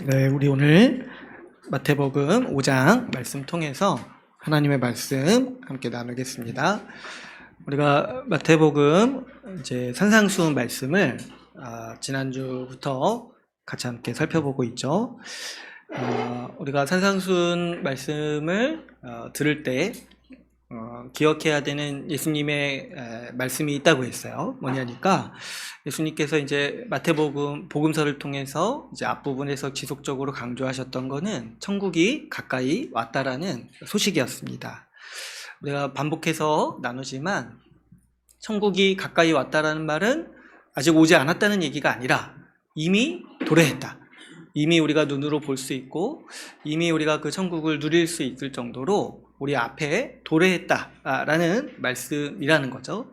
네, 우리 오늘 마태복음 5장 말씀 통해서 하나님의 말씀 함께 나누겠습니다. 우리가 마태복음 이제 산상수훈 말씀을 지난주부터 같이 함께 살펴보고 있죠. 우리가 산상수훈 말씀을 들을 때 기억해야 되는 예수님의 말씀이 있다고 했어요. 뭐냐니까 예수님께서 이제 마태복음 복음서를 통해서 이제 앞부분에서 지속적으로 강조하셨던 거는 천국이 가까이 왔다라는 소식이었습니다. 우리가 반복해서 나누지만 천국이 가까이 왔다라는 말은 아직 오지 않았다는 얘기가 아니라 이미 도래했다. 이미 우리가 눈으로 볼 수 있고 이미 우리가 그 천국을 누릴 수 있을 정도로 우리 앞에 도래했다라는 말씀이라는 거죠.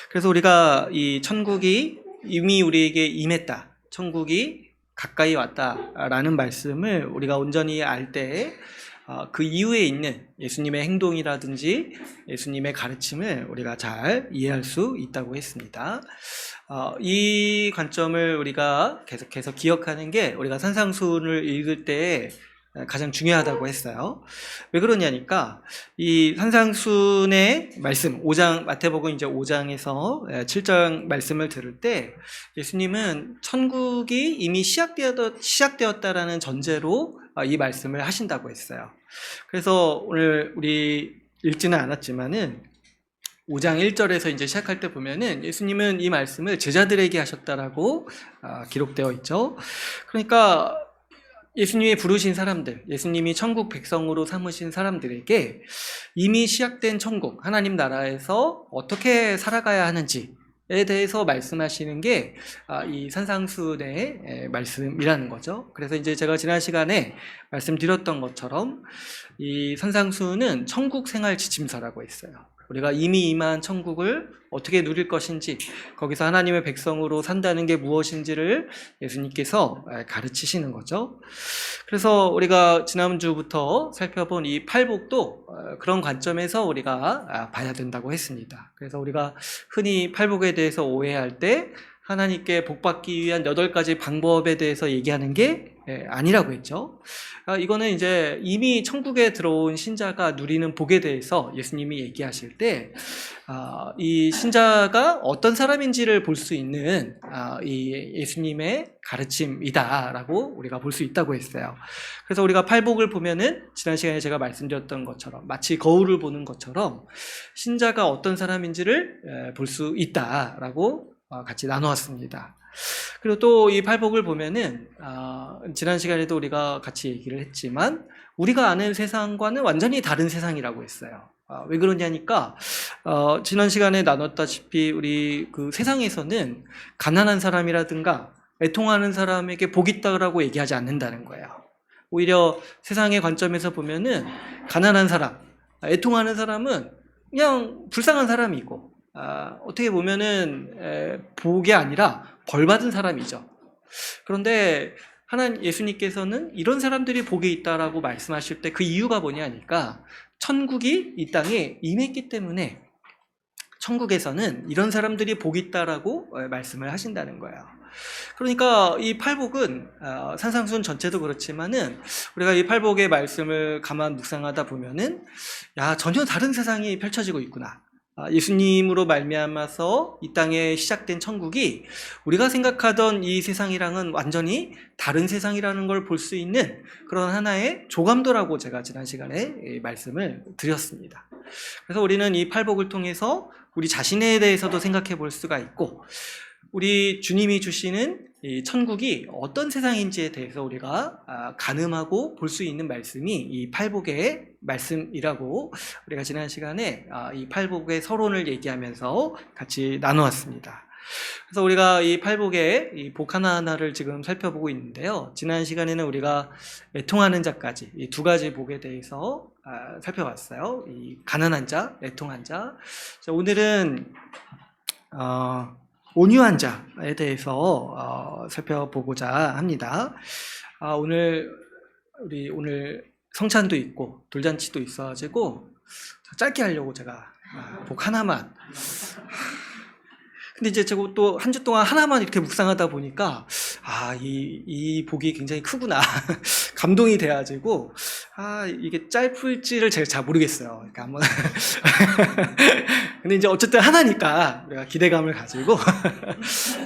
그래서 우리가 이 천국이 이미 우리에게 임했다, 천국이 가까이 왔다라는 말씀을 우리가 온전히 알 때 그 이후에 있는 예수님의 행동이라든지 예수님의 가르침을 우리가 잘 이해할 수 있다고 했습니다. 이 관점을 우리가 계속해서 기억하는 게 우리가 산상수훈을 읽을 때 가장 중요하다고 했어요. 왜 그러냐니까 이 산상수훈의 말씀 5장 마태복음 이제 5장에서 7장 말씀을 들을 때 예수님은 천국이 이미 시작되었다라는 전제로 이 말씀을 하신다고 했어요. 그래서 오늘 우리 읽지는 않았지만은 5장 1절에서 이제 시작할 때 보면은 예수님은 이 말씀을 제자들에게 하셨다라고 기록되어 있죠. 그러니까 예수님이 부르신 사람들, 예수님이 천국 백성으로 삼으신 사람들에게 이미 시작된 천국, 하나님 나라에서 어떻게 살아가야 하는지에 대해서 말씀하시는 게 이 산상수훈의 말씀이라는 거죠. 그래서 이제 제가 지난 시간에 말씀드렸던 것처럼 이 산상수훈은 천국 생활 지침서라고 했어요. 우리가 이미 임한 천국을 어떻게 누릴 것인지, 거기서 하나님의 백성으로 산다는 게 무엇인지를 예수님께서 가르치시는 거죠. 그래서 우리가 지난주부터 살펴본 이 팔복도 그런 관점에서 우리가 봐야 된다고 했습니다. 그래서 우리가 흔히 팔복에 대해서 오해할 때 하나님께 복받기 위한 8가지 방법에 대해서 얘기하는 게 아니라고 했죠. 이거는 이제 이미 천국에 들어온 신자가 누리는 복에 대해서 예수님이 얘기하실 때 이 신자가 어떤 사람인지를 볼 수 있는 이 예수님의 가르침이다라고 우리가 볼 수 있다고 했어요. 그래서 우리가 팔복을 보면은 지난 시간에 제가 말씀드렸던 것처럼 마치 거울을 보는 것처럼 신자가 어떤 사람인지를 볼 수 있다라고 같이 나누었습니다. 그리고 또 이 팔복을 보면은 지난 시간에도 우리가 같이 얘기를 했지만 우리가 아는 세상과는 완전히 다른 세상이라고 했어요. 왜 그러냐니까 지난 시간에 나눴다시피 우리 그 세상에서는 가난한 사람이라든가 애통하는 사람에게 복 있다라고 얘기하지 않는다는 거예요. 오히려 세상의 관점에서 보면은 가난한 사람, 애통하는 사람은 그냥 불쌍한 사람이고 어떻게 보면은 복이 아니라 벌 받은 사람이죠. 그런데 하나님 예수님께서는 이런 사람들이 복이 있다라고 말씀하실 때 그 이유가 뭐냐니까 천국이 이 땅에 임했기 때문에 천국에서는 이런 사람들이 복이 있다라고 말씀을 하신다는 거예요. 그러니까 이 팔복은 산상수훈 전체도 그렇지만은 우리가 이 팔복의 말씀을 가만 묵상하다 보면은 전혀 다른 세상이 펼쳐지고 있구나. 예수님으로 말미암아서 이 땅에 시작된 천국이 우리가 생각하던 이 세상이랑은 완전히 다른 세상이라는 걸 볼 수 있는 그런 하나의 조감도라고 제가 지난 시간에 말씀을 드렸습니다. 그래서 우리는 이 팔복을 통해서 우리 자신에 대해서도 생각해 볼 수가 있고 우리 주님이 주시는 이 천국이 어떤 세상인지에 대해서 우리가 가늠하고 볼 수 있는 말씀이 이 팔복의 말씀이라고 우리가 지난 시간에 이 팔복의 서론을 얘기하면서 같이 나누었습니다. 그래서 우리가 이 팔복의 이 복 하나하나를 지금 살펴보고 있는데요. 지난 시간에는 우리가 애통하는 자까지 이 2가지 복에 대해서 살펴봤어요. 이 가난한 자, 애통한 자. 오늘은 온유한 자에 대해서 살펴보고자 합니다. 오늘 성찬도 있고 돌잔치도 있어가지고 짧게 하려고 제가 복 하나만. 근데 이제 제가 또 한 주 동안 하나만 이렇게 묵상하다 보니까 이 복이 굉장히 크구나. 감동이 돼가지고, 이게 짧을지를 제가 잘 모르겠어요. 그러니까 한번. 근데 이제 어쨌든 하나니까 우리가 기대감을 가지고,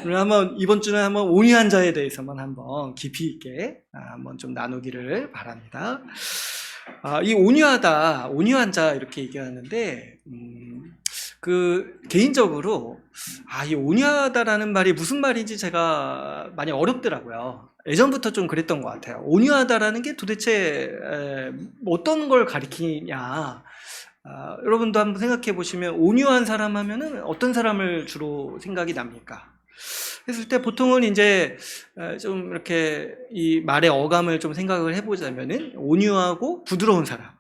한번 이번 주는 한번 온유한 자에 대해서만 한번 깊이 있게 한번 좀 나누기를 바랍니다. 이 온유한 자 이렇게 얘기하는데, 개인적으로, 이 온유하다라는 말이 무슨 말인지 제가 많이 어렵더라고요. 예전부터 좀 그랬던 것 같아요. 온유하다라는 게 도대체 어떤 걸 가리키냐. 여러분도 한번 생각해 보시면, 온유한 사람 하면은 어떤 사람을 주로 생각이 납니까? 했을 때 보통은 이제 좀 이렇게 이 말의 어감을 좀 생각을 해보자면은, 온유하고 부드러운 사람.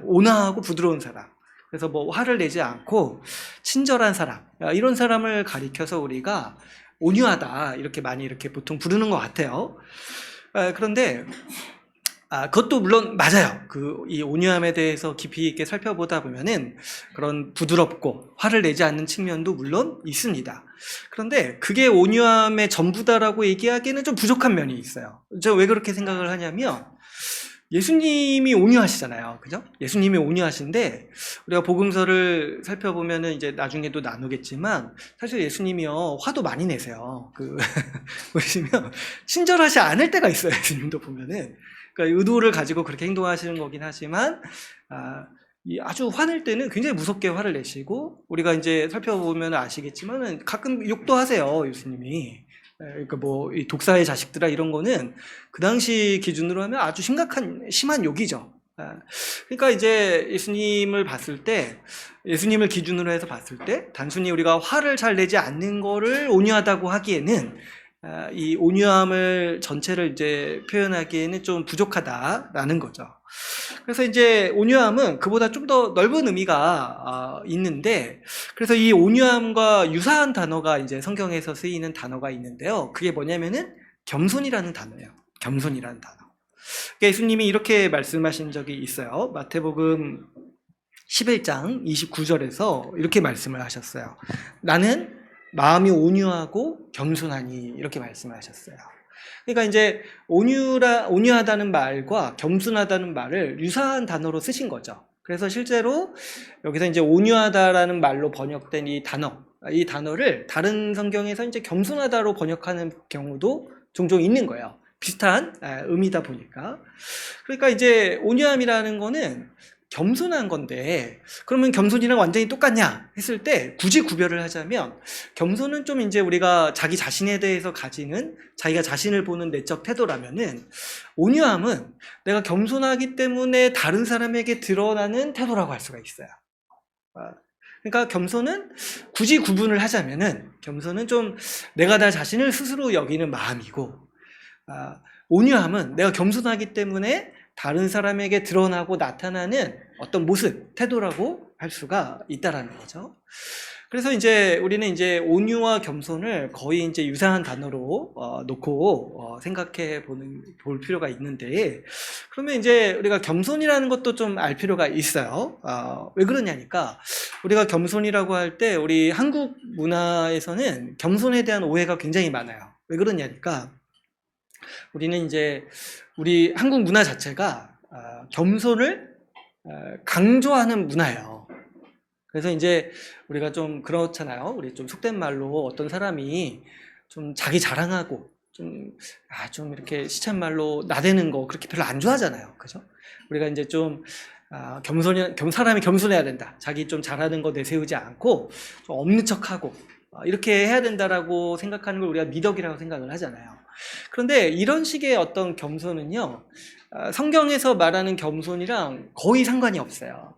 온화하고 부드러운 사람. 그래서 뭐 화를 내지 않고 친절한 사람, 이런 사람을 가리켜서 우리가 온유하다 이렇게 많이 이렇게 보통 부르는 것 같아요. 그런데 그것도 물론 맞아요. 이 온유함에 대해서 깊이 있게 살펴보다 보면은 그런 부드럽고 화를 내지 않는 측면도 물론 있습니다. 그런데 그게 온유함의 전부다라고 얘기하기에는 좀 부족한 면이 있어요. 제가 왜 그렇게 생각을 하냐면, 예수님이 온유하시잖아요. 그죠? 예수님이 온유하신데, 우리가 복음서를 살펴보면은 이제 나중에도 나누겠지만, 사실 예수님이요, 화도 많이 내세요. 보시면, 친절하지 않을 때가 있어요. 예수님도 보면은. 그러니까 의도를 가지고 그렇게 행동하시는 거긴 하지만, 아주 화낼 때는 굉장히 무섭게 화를 내시고, 우리가 이제 살펴보면 아시겠지만은 가끔 욕도 하세요. 예수님이. 그러니까 뭐 이 독사의 자식들아 이런 거는 그 당시 기준으로 하면 아주 심한 욕이죠. 그러니까 이제 예수님을 기준으로 해서 봤을 때 단순히 우리가 화를 잘 내지 않는 거를 온유하다고 하기에는, 이 온유함을 전체를 이제 표현하기에는 좀 부족하다라는 거죠. 그래서 이제 온유함은 그보다 좀 더 넓은 의미가 있는데, 그래서 이 온유함과 유사한 단어가 이제 성경에서 쓰이는 단어가 있는데요. 그게 뭐냐면은 겸손이라는 단어예요. 겸손이라는 단어. 그러니까 예수님이 이렇게 말씀하신 적이 있어요. 마태복음 11장 29절에서 이렇게 말씀을 하셨어요. 나는 마음이 온유하고 겸손하니, 이렇게 말씀을 하셨어요. 그러니까 이제 온유하다는 말과 겸손하다는 말을 유사한 단어로 쓰신 거죠. 그래서 실제로 여기서 이제 온유하다라는 말로 번역된 이 단어를 다른 성경에서 이제 겸손하다로 번역하는 경우도 종종 있는 거예요. 비슷한 의미다 보니까. 그러니까 이제 온유함이라는 거는 겸손한 건데, 그러면 겸손이랑 완전히 똑같냐 했을 때 굳이 구별을 하자면, 겸손은 좀 이제 우리가 자기 자신에 대해서 가지는, 자기가 자신을 보는 내적 태도라면은, 온유함은 내가 겸손하기 때문에 다른 사람에게 드러나는 태도라고 할 수가 있어요. 그러니까 겸손은 굳이 구분을 하자면은, 겸손은 좀 내가 나 자신을 스스로 여기는 마음이고, 온유함은 내가 겸손하기 때문에 다른 사람에게 드러나고 나타나는 어떤 모습, 태도라고 할 수가 있다라는 거죠. 그래서 이제 우리는 이제 온유와 겸손을 거의 이제 유사한 단어로 놓고 생각해 볼 필요가 있는데, 그러면 이제 우리가 겸손이라는 것도 좀 알 필요가 있어요. 왜 그러냐니까, 우리가 겸손이라고 할 때 우리 한국 문화에서는 겸손에 대한 오해가 굉장히 많아요. 왜 그러냐니까, 우리는 이제 우리 한국 문화 자체가 겸손을 강조하는 문화예요. 그래서 이제 우리가 좀 그렇잖아요. 우리 좀 속된 말로 어떤 사람이 좀 자기 자랑하고 좀 이렇게 시쳇말로 나대는 거 그렇게 별로 안 좋아하잖아요. 그죠? 우리가 이제 좀 사람이 겸손해야 된다. 자기 좀 잘하는 거 내세우지 않고 좀 없는 척하고 이렇게 해야 된다라고 생각하는 걸 우리가 미덕이라고 생각을 하잖아요. 그런데 이런 식의 어떤 겸손은요, 성경에서 말하는 겸손이랑 거의 상관이 없어요.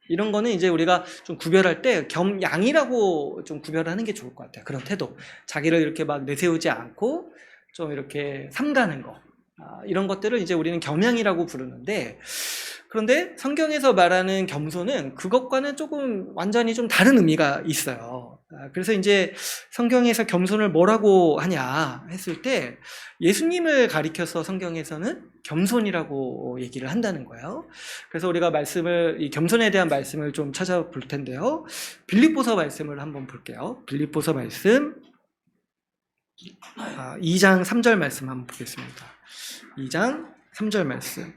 이런 거는 이제 우리가 좀 구별할 때 겸양이라고 좀 구별하는 게 좋을 것 같아요. 그런 태도. 자기를 이렇게 막 내세우지 않고 좀 이렇게 삼가는 거. 이런 것들을 이제 우리는 겸양이라고 부르는데, 그런데 성경에서 말하는 겸손은 그것과는 조금 완전히 좀 다른 의미가 있어요. 그래서 이제 성경에서 겸손을 뭐라고 하냐 했을 때, 예수님을 가리켜서 성경에서는 겸손이라고 얘기를 한다는 거예요. 그래서 우리가 이 겸손에 대한 말씀을 좀 찾아볼 텐데요. 빌립보서 말씀을 한번 볼게요. 빌립보서 말씀 2장 3절 말씀 한번 보겠습니다. 2장 3절 말씀.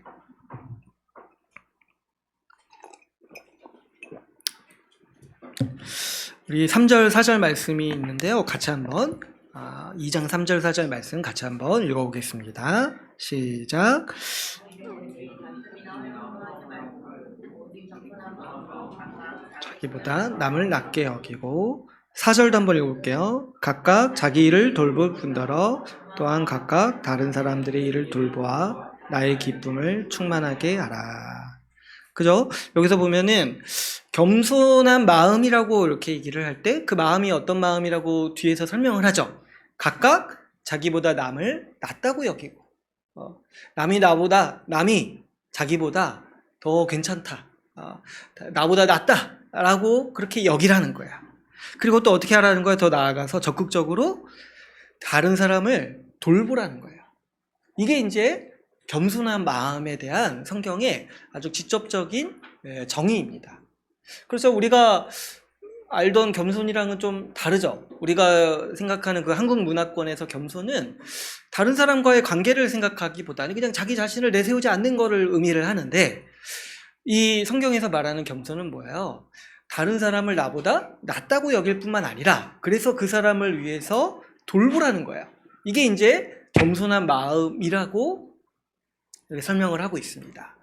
우리 3절 4절 말씀이 있는데요. 같이 한번 2장 3절 4절 말씀 같이 한번 읽어보겠습니다. 시작. 자기보다 남을 낮게 여기고 4절도 한번 읽어볼게요. 각각 자기 일을 돌볼 뿐더러 또한 각각 다른 사람들의 일을 돌보아 나의 기쁨을 충만하게 하라. 그죠? 여기서 보면은 겸손한 마음이라고 이렇게 얘기를 할 때 그 마음이 어떤 마음이라고 뒤에서 설명을 하죠. 각각 자기보다 남을 낫다고 여기고 남이 자기보다 더 괜찮다, 나보다 낫다라고 그렇게 여기라는 거야. 그리고 또 어떻게 하라는 거야? 더 나아가서 적극적으로 다른 사람을 돌보라는 거예요. 이게 이제 겸손한 마음에 대한 성경의 아주 직접적인 정의입니다. 그래서 우리가 알던 겸손이랑은 좀 다르죠. 우리가 생각하는 그 한국 문화권에서 겸손은 다른 사람과의 관계를 생각하기보다는 그냥 자기 자신을 내세우지 않는 거를 의미를 하는데, 이 성경에서 말하는 겸손은 뭐예요? 다른 사람을 나보다 낫다고 여길 뿐만 아니라 그래서 그 사람을 위해서 돌보라는 거예요. 이게 이제 겸손한 마음이라고 이렇게 설명을 하고 있습니다.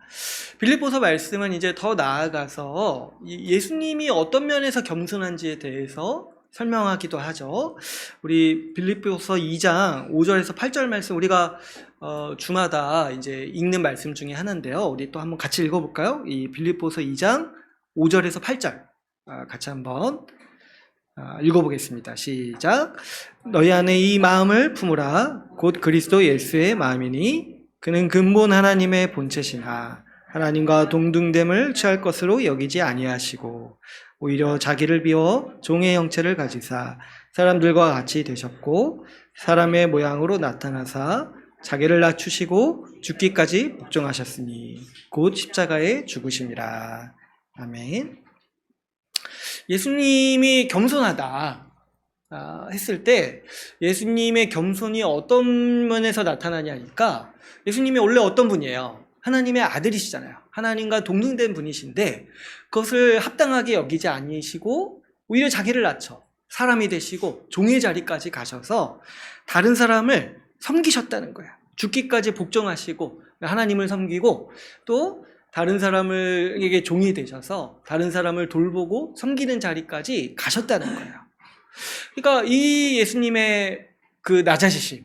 빌립보서 말씀은 이제 더 나아가서 예수님이 어떤 면에서 겸손한지에 대해서 설명하기도 하죠. 우리 빌립보서 2장 5절에서 8절 말씀 우리가 주마다 이제 읽는 말씀 중에 하나인데요. 우리 또 한번 같이 읽어볼까요? 이 빌립보서 2장 5절에서 8절 같이 한번 읽어보겠습니다. 시작. 너희 안에 이 마음을 품으라. 곧 그리스도 예수의 마음이니 그는 근본 하나님의 본체시나 하나님과 동등됨을 취할 것으로 여기지 아니하시고 오히려 자기를 비워 종의 형체를 가지사 사람들과 같이 되셨고 사람의 모양으로 나타나사 자기를 낮추시고 죽기까지 복종하셨으니 곧 십자가에 죽으심이라. 아멘. 예수님이 겸손하다 했을 때 예수님의 겸손이 어떤 면에서 나타나냐니까, 예수님이 원래 어떤 분이에요? 하나님의 아들이시잖아요. 하나님과 동등된 분이신데 그것을 합당하게 여기지 아니시고 오히려 자기를 낮춰 사람이 되시고 종의 자리까지 가셔서 다른 사람을 섬기셨다는 거야. 죽기까지 복종하시고 하나님을 섬기고 또 다른 사람에게 종이 되셔서 다른 사람을 돌보고 섬기는 자리까지 가셨다는 거예요. 그러니까 이 예수님의 그 낮아지심,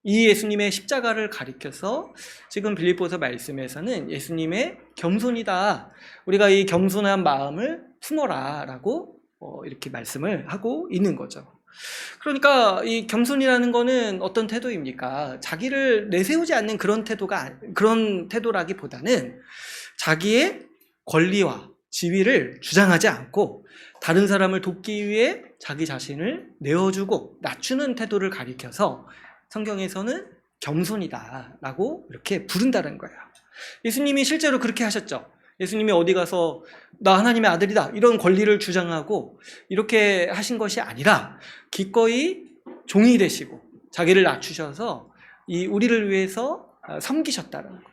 이 예수님의 십자가를 가리켜서 지금 빌립보서 말씀에서는 예수님의 겸손이다, 우리가 이 겸손한 마음을 품어라 라고 이렇게 말씀을 하고 있는 거죠. 그러니까 이 겸손이라는 거는 어떤 태도입니까? 자기를 내세우지 않는 그런 태도라기보다는 자기의 권리와 지위를 주장하지 않고 다른 사람을 돕기 위해 자기 자신을 내어주고 낮추는 태도를 가리켜서 성경에서는 겸손이다라고 이렇게 부른다는 거예요. 예수님이 실제로 그렇게 하셨죠. 예수님이 어디 가서 나 하나님의 아들이다 이런 권리를 주장하고 이렇게 하신 것이 아니라 기꺼이 종이 되시고 자기를 낮추셔서 우리를 위해서 섬기셨다는 거예요.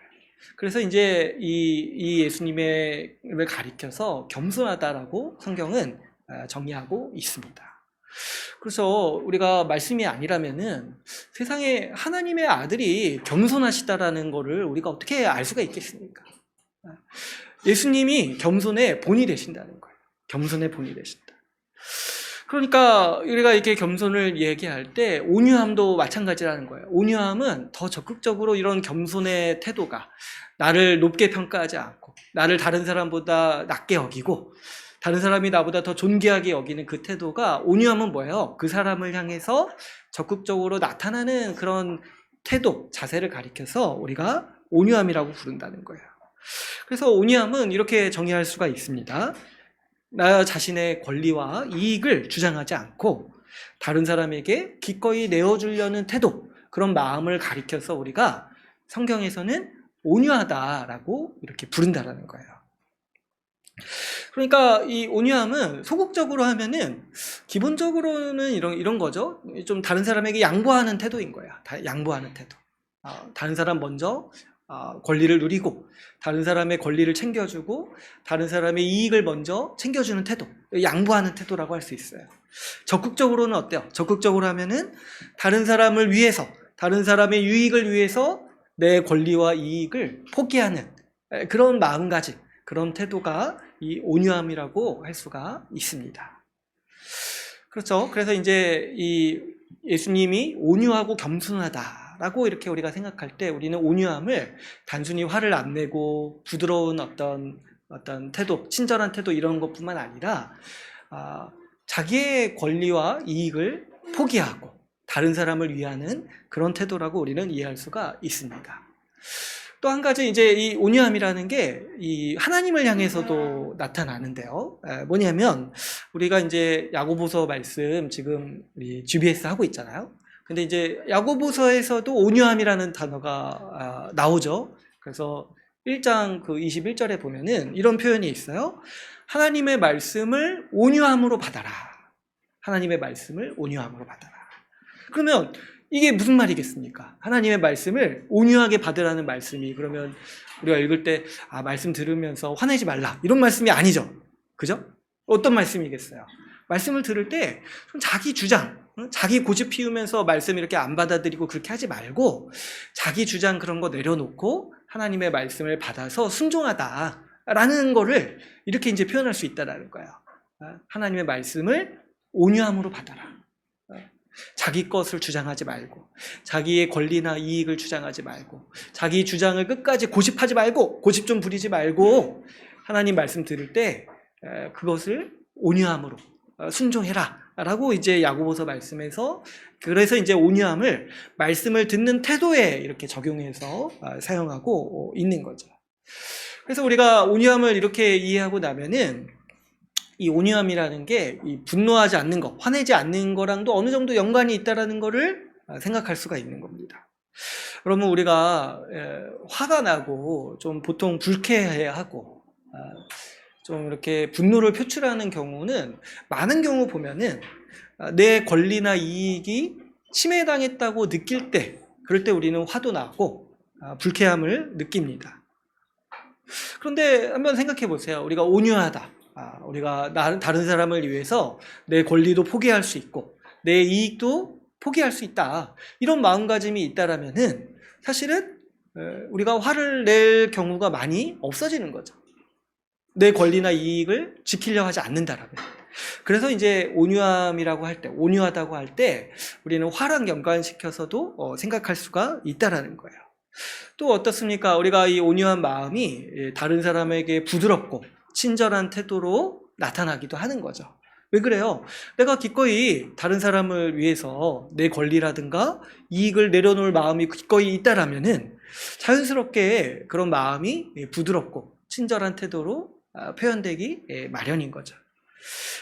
그래서 이제 이 예수님을 가리켜서 겸손하다라고 성경은 정의하고 있습니다. 그래서 우리가 말씀이 아니라면은 세상에 하나님의 아들이 겸손하시다라는 거를 우리가 어떻게 알 수가 있겠습니까? 예수님이 겸손의 본이 되신다는 거예요. 겸손의 본이 되신다. 그러니까 우리가 이렇게 겸손을 얘기할 때 온유함도 마찬가지라는 거예요. 온유함은 더 적극적으로 이런 겸손의 태도가 나를 높게 평가하지 않고 나를 다른 사람보다 낮게 여기고 다른 사람이 나보다 더 존귀하게 여기는 그 태도가, 온유함은 뭐예요? 그 사람을 향해서 적극적으로 나타나는 그런 태도, 자세를 가리켜서 우리가 온유함이라고 부른다는 거예요. 그래서 온유함은 이렇게 정의할 수가 있습니다. 나 자신의 권리와 이익을 주장하지 않고 다른 사람에게 기꺼이 내어주려는 태도, 그런 마음을 가리켜서 우리가 성경에서는 온유하다라고 이렇게 부른다라는 거예요. 그러니까 이 온유함은 소극적으로 하면은 기본적으로는 이런 거죠. 좀 다른 사람에게 양보하는 태도인 거야. 양보하는 태도. 다른 사람 먼저 권리를 누리고 다른 사람의 권리를 챙겨주고 다른 사람의 이익을 먼저 챙겨주는 태도. 양보하는 태도라고 할 수 있어요. 적극적으로는 어때요? 적극적으로 하면은 다른 사람을 위해서 다른 사람의 유익을 위해서 내 권리와 이익을 포기하는 그런 마음가짐, 그런 태도가 이 온유함이라고 할 수가 있습니다. 그렇죠. 그래서 이제 이 예수님이 온유하고 겸손하다라고 이렇게 우리가 생각할 때 우리는 온유함을 단순히 화를 안 내고 부드러운 어떤 태도, 친절한 태도 이런 것뿐만 아니라 자기의 권리와 이익을 포기하고 다른 사람을 위하는 그런 태도라고 우리는 이해할 수가 있습니다. 또 한 가지 이제 이 온유함이라는 게 이 하나님을 향해서도 나타나는데요. 뭐냐면 우리가 이제 야고보서 말씀 지금 우리 GBS 하고 있잖아요. 근데 이제 야고보서에서도 온유함이라는 단어가 나오죠. 그래서 1장 그 21절에 보면은 이런 표현이 있어요. 하나님의 말씀을 온유함으로 받아라. 하나님의 말씀을 온유함으로 받아라. 그러면 이게 무슨 말이겠습니까? 하나님의 말씀을 온유하게 받으라는 말씀이 그러면 우리가 읽을 때 말씀 들으면서 화내지 말라 이런 말씀이 아니죠. 그죠? 어떤 말씀이겠어요? 말씀을 들을 때 좀 자기 주장, 자기 고집 피우면서 말씀 이렇게 안 받아들이고 그렇게 하지 말고 자기 주장 그런 거 내려놓고 하나님의 말씀을 받아서 순종하다라는 거를 이렇게 이제 표현할 수 있다라는 거예요. 하나님의 말씀을 온유함으로 받아라. 자기 것을 주장하지 말고 자기의 권리나 이익을 주장하지 말고 자기 주장을 끝까지 고집하지 말고 고집 좀 부리지 말고 하나님 말씀 들을 때 그것을 온유함으로 순종해라 라고 이제 야고보서 말씀에서 그래서 이제 온유함을 말씀을 듣는 태도에 이렇게 적용해서 사용하고 있는 거죠. 그래서 우리가 온유함을 이렇게 이해하고 나면은 이 온유함이라는 게 이 분노하지 않는 것, 화내지 않는 거랑도 어느 정도 연관이 있다라는 거를 생각할 수가 있는 겁니다. 그러면 우리가 화가 나고 좀 보통 불쾌해하고 좀 이렇게 분노를 표출하는 경우는 많은 경우 보면은 내 권리나 이익이 침해당했다고 느낄 때, 그럴 때 우리는 화도 나고 불쾌함을 느낍니다. 그런데 한번 생각해 보세요. 우리가 온유하다. 우리가 다른 사람을 위해서 내 권리도 포기할 수 있고 내 이익도 포기할 수 있다. 이런 마음가짐이 있다라면은 사실은 우리가 화를 낼 경우가 많이 없어지는 거죠. 내 권리나 이익을 지키려 하지 않는다라면. 그래서 이제 온유함이라고 할 때, 온유하다고 할 때 우리는 화랑 연관시켜서도 생각할 수가 있다라는 거예요. 또 어떻습니까? 우리가 이 온유한 마음이 다른 사람에게 부드럽고 친절한 태도로 나타나기도 하는 거죠. 왜 그래요? 내가 기꺼이 다른 사람을 위해서 내 권리라든가 이익을 내려놓을 마음이 기꺼이 있다라면은 자연스럽게 그런 마음이 부드럽고 친절한 태도로 표현되기 마련인 거죠.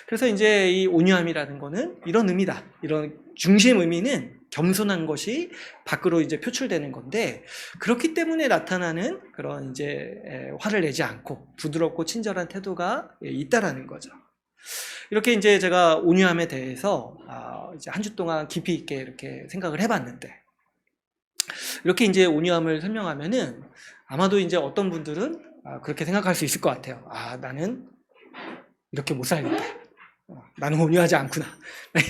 그래서 이제 이 온유함이라는 거는 이런 의미다. 이런 중심 의미는 겸손한 것이 밖으로 이제 표출되는 건데 그렇기 때문에 나타나는 그런 이제 화를 내지 않고 부드럽고 친절한 태도가 있다라는 거죠. 이렇게 이제 제가 온유함에 대해서 이제 한 주 동안 깊이 있게 이렇게 생각을 해봤는데 이렇게 이제 온유함을 설명하면은 아마도 이제 어떤 분들은 그렇게 생각할 수 있을 것 같아요. 나는 이렇게 못 살겠다. 나는 온유하지 않구나.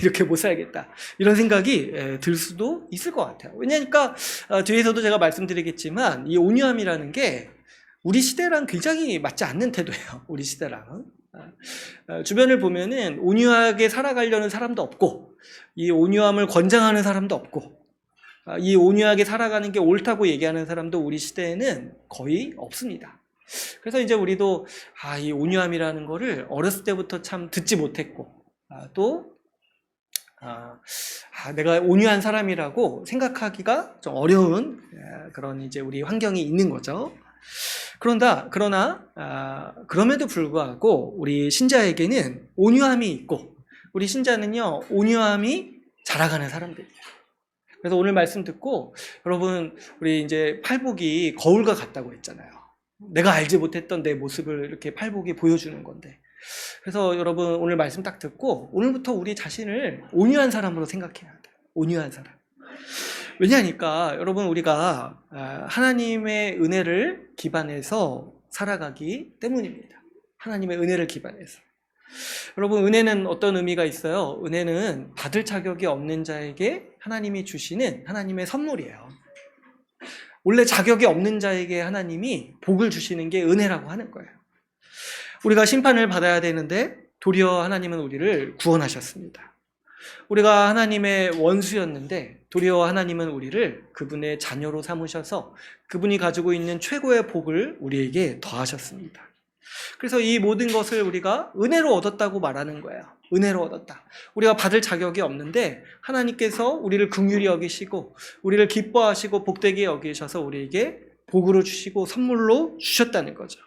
이렇게 못 살겠다. 이런 생각이 들 수도 있을 것 같아요. 왜냐니까 뒤에서도 제가 말씀드리겠지만 이 온유함이라는 게 우리 시대랑 굉장히 맞지 않는 태도예요. 우리 시대랑은. 주변을 보면은 온유하게 살아가려는 사람도 없고 이 온유함을 권장하는 사람도 없고 이 온유하게 살아가는 게 옳다고 얘기하는 사람도 우리 시대에는 거의 없습니다. 그래서 이제 우리도 이 온유함이라는 거를 어렸을 때부터 참 듣지 못했고 또 내가 온유한 사람이라고 생각하기가 좀 어려운 그런 이제 우리 환경이 있는 거죠. 그러나 그럼에도 불구하고 우리 신자에게는 온유함이 있고 우리 신자는요 온유함이 자라가는 사람들이에요. 그래서 오늘 말씀 듣고 여러분 우리 이제 팔복이 거울과 같다고 했잖아요. 내가 알지 못했던 내 모습을 이렇게 팔복이 보여주는 건데. 그래서 여러분 오늘 말씀 딱 듣고 오늘부터 우리 자신을 온유한 사람으로 생각해야 돼요. 온유한 사람. 왜냐하니까 여러분 우리가 하나님의 은혜를 기반해서 살아가기 때문입니다. 하나님의 은혜를 기반해서. 여러분 은혜는 어떤 의미가 있어요? 은혜는 받을 자격이 없는 자에게 하나님이 주시는 하나님의 선물이에요. 원래 자격이 없는 자에게 하나님이 복을 주시는 게 은혜라고 하는 거예요. 우리가 심판을 받아야 되는데 도리어 하나님은 우리를 구원하셨습니다. 우리가 하나님의 원수였는데 도리어 하나님은 우리를 그분의 자녀로 삼으셔서 그분이 가지고 있는 최고의 복을 우리에게 더하셨습니다. 그래서 이 모든 것을 우리가 은혜로 얻었다고 말하는 거예요. 은혜로 얻었다. 우리가 받을 자격이 없는데 하나님께서 우리를 긍휼히 여기시고 우리를 기뻐하시고 복되게 여기셔서 우리에게 복으로 주시고 선물로 주셨다는 거죠.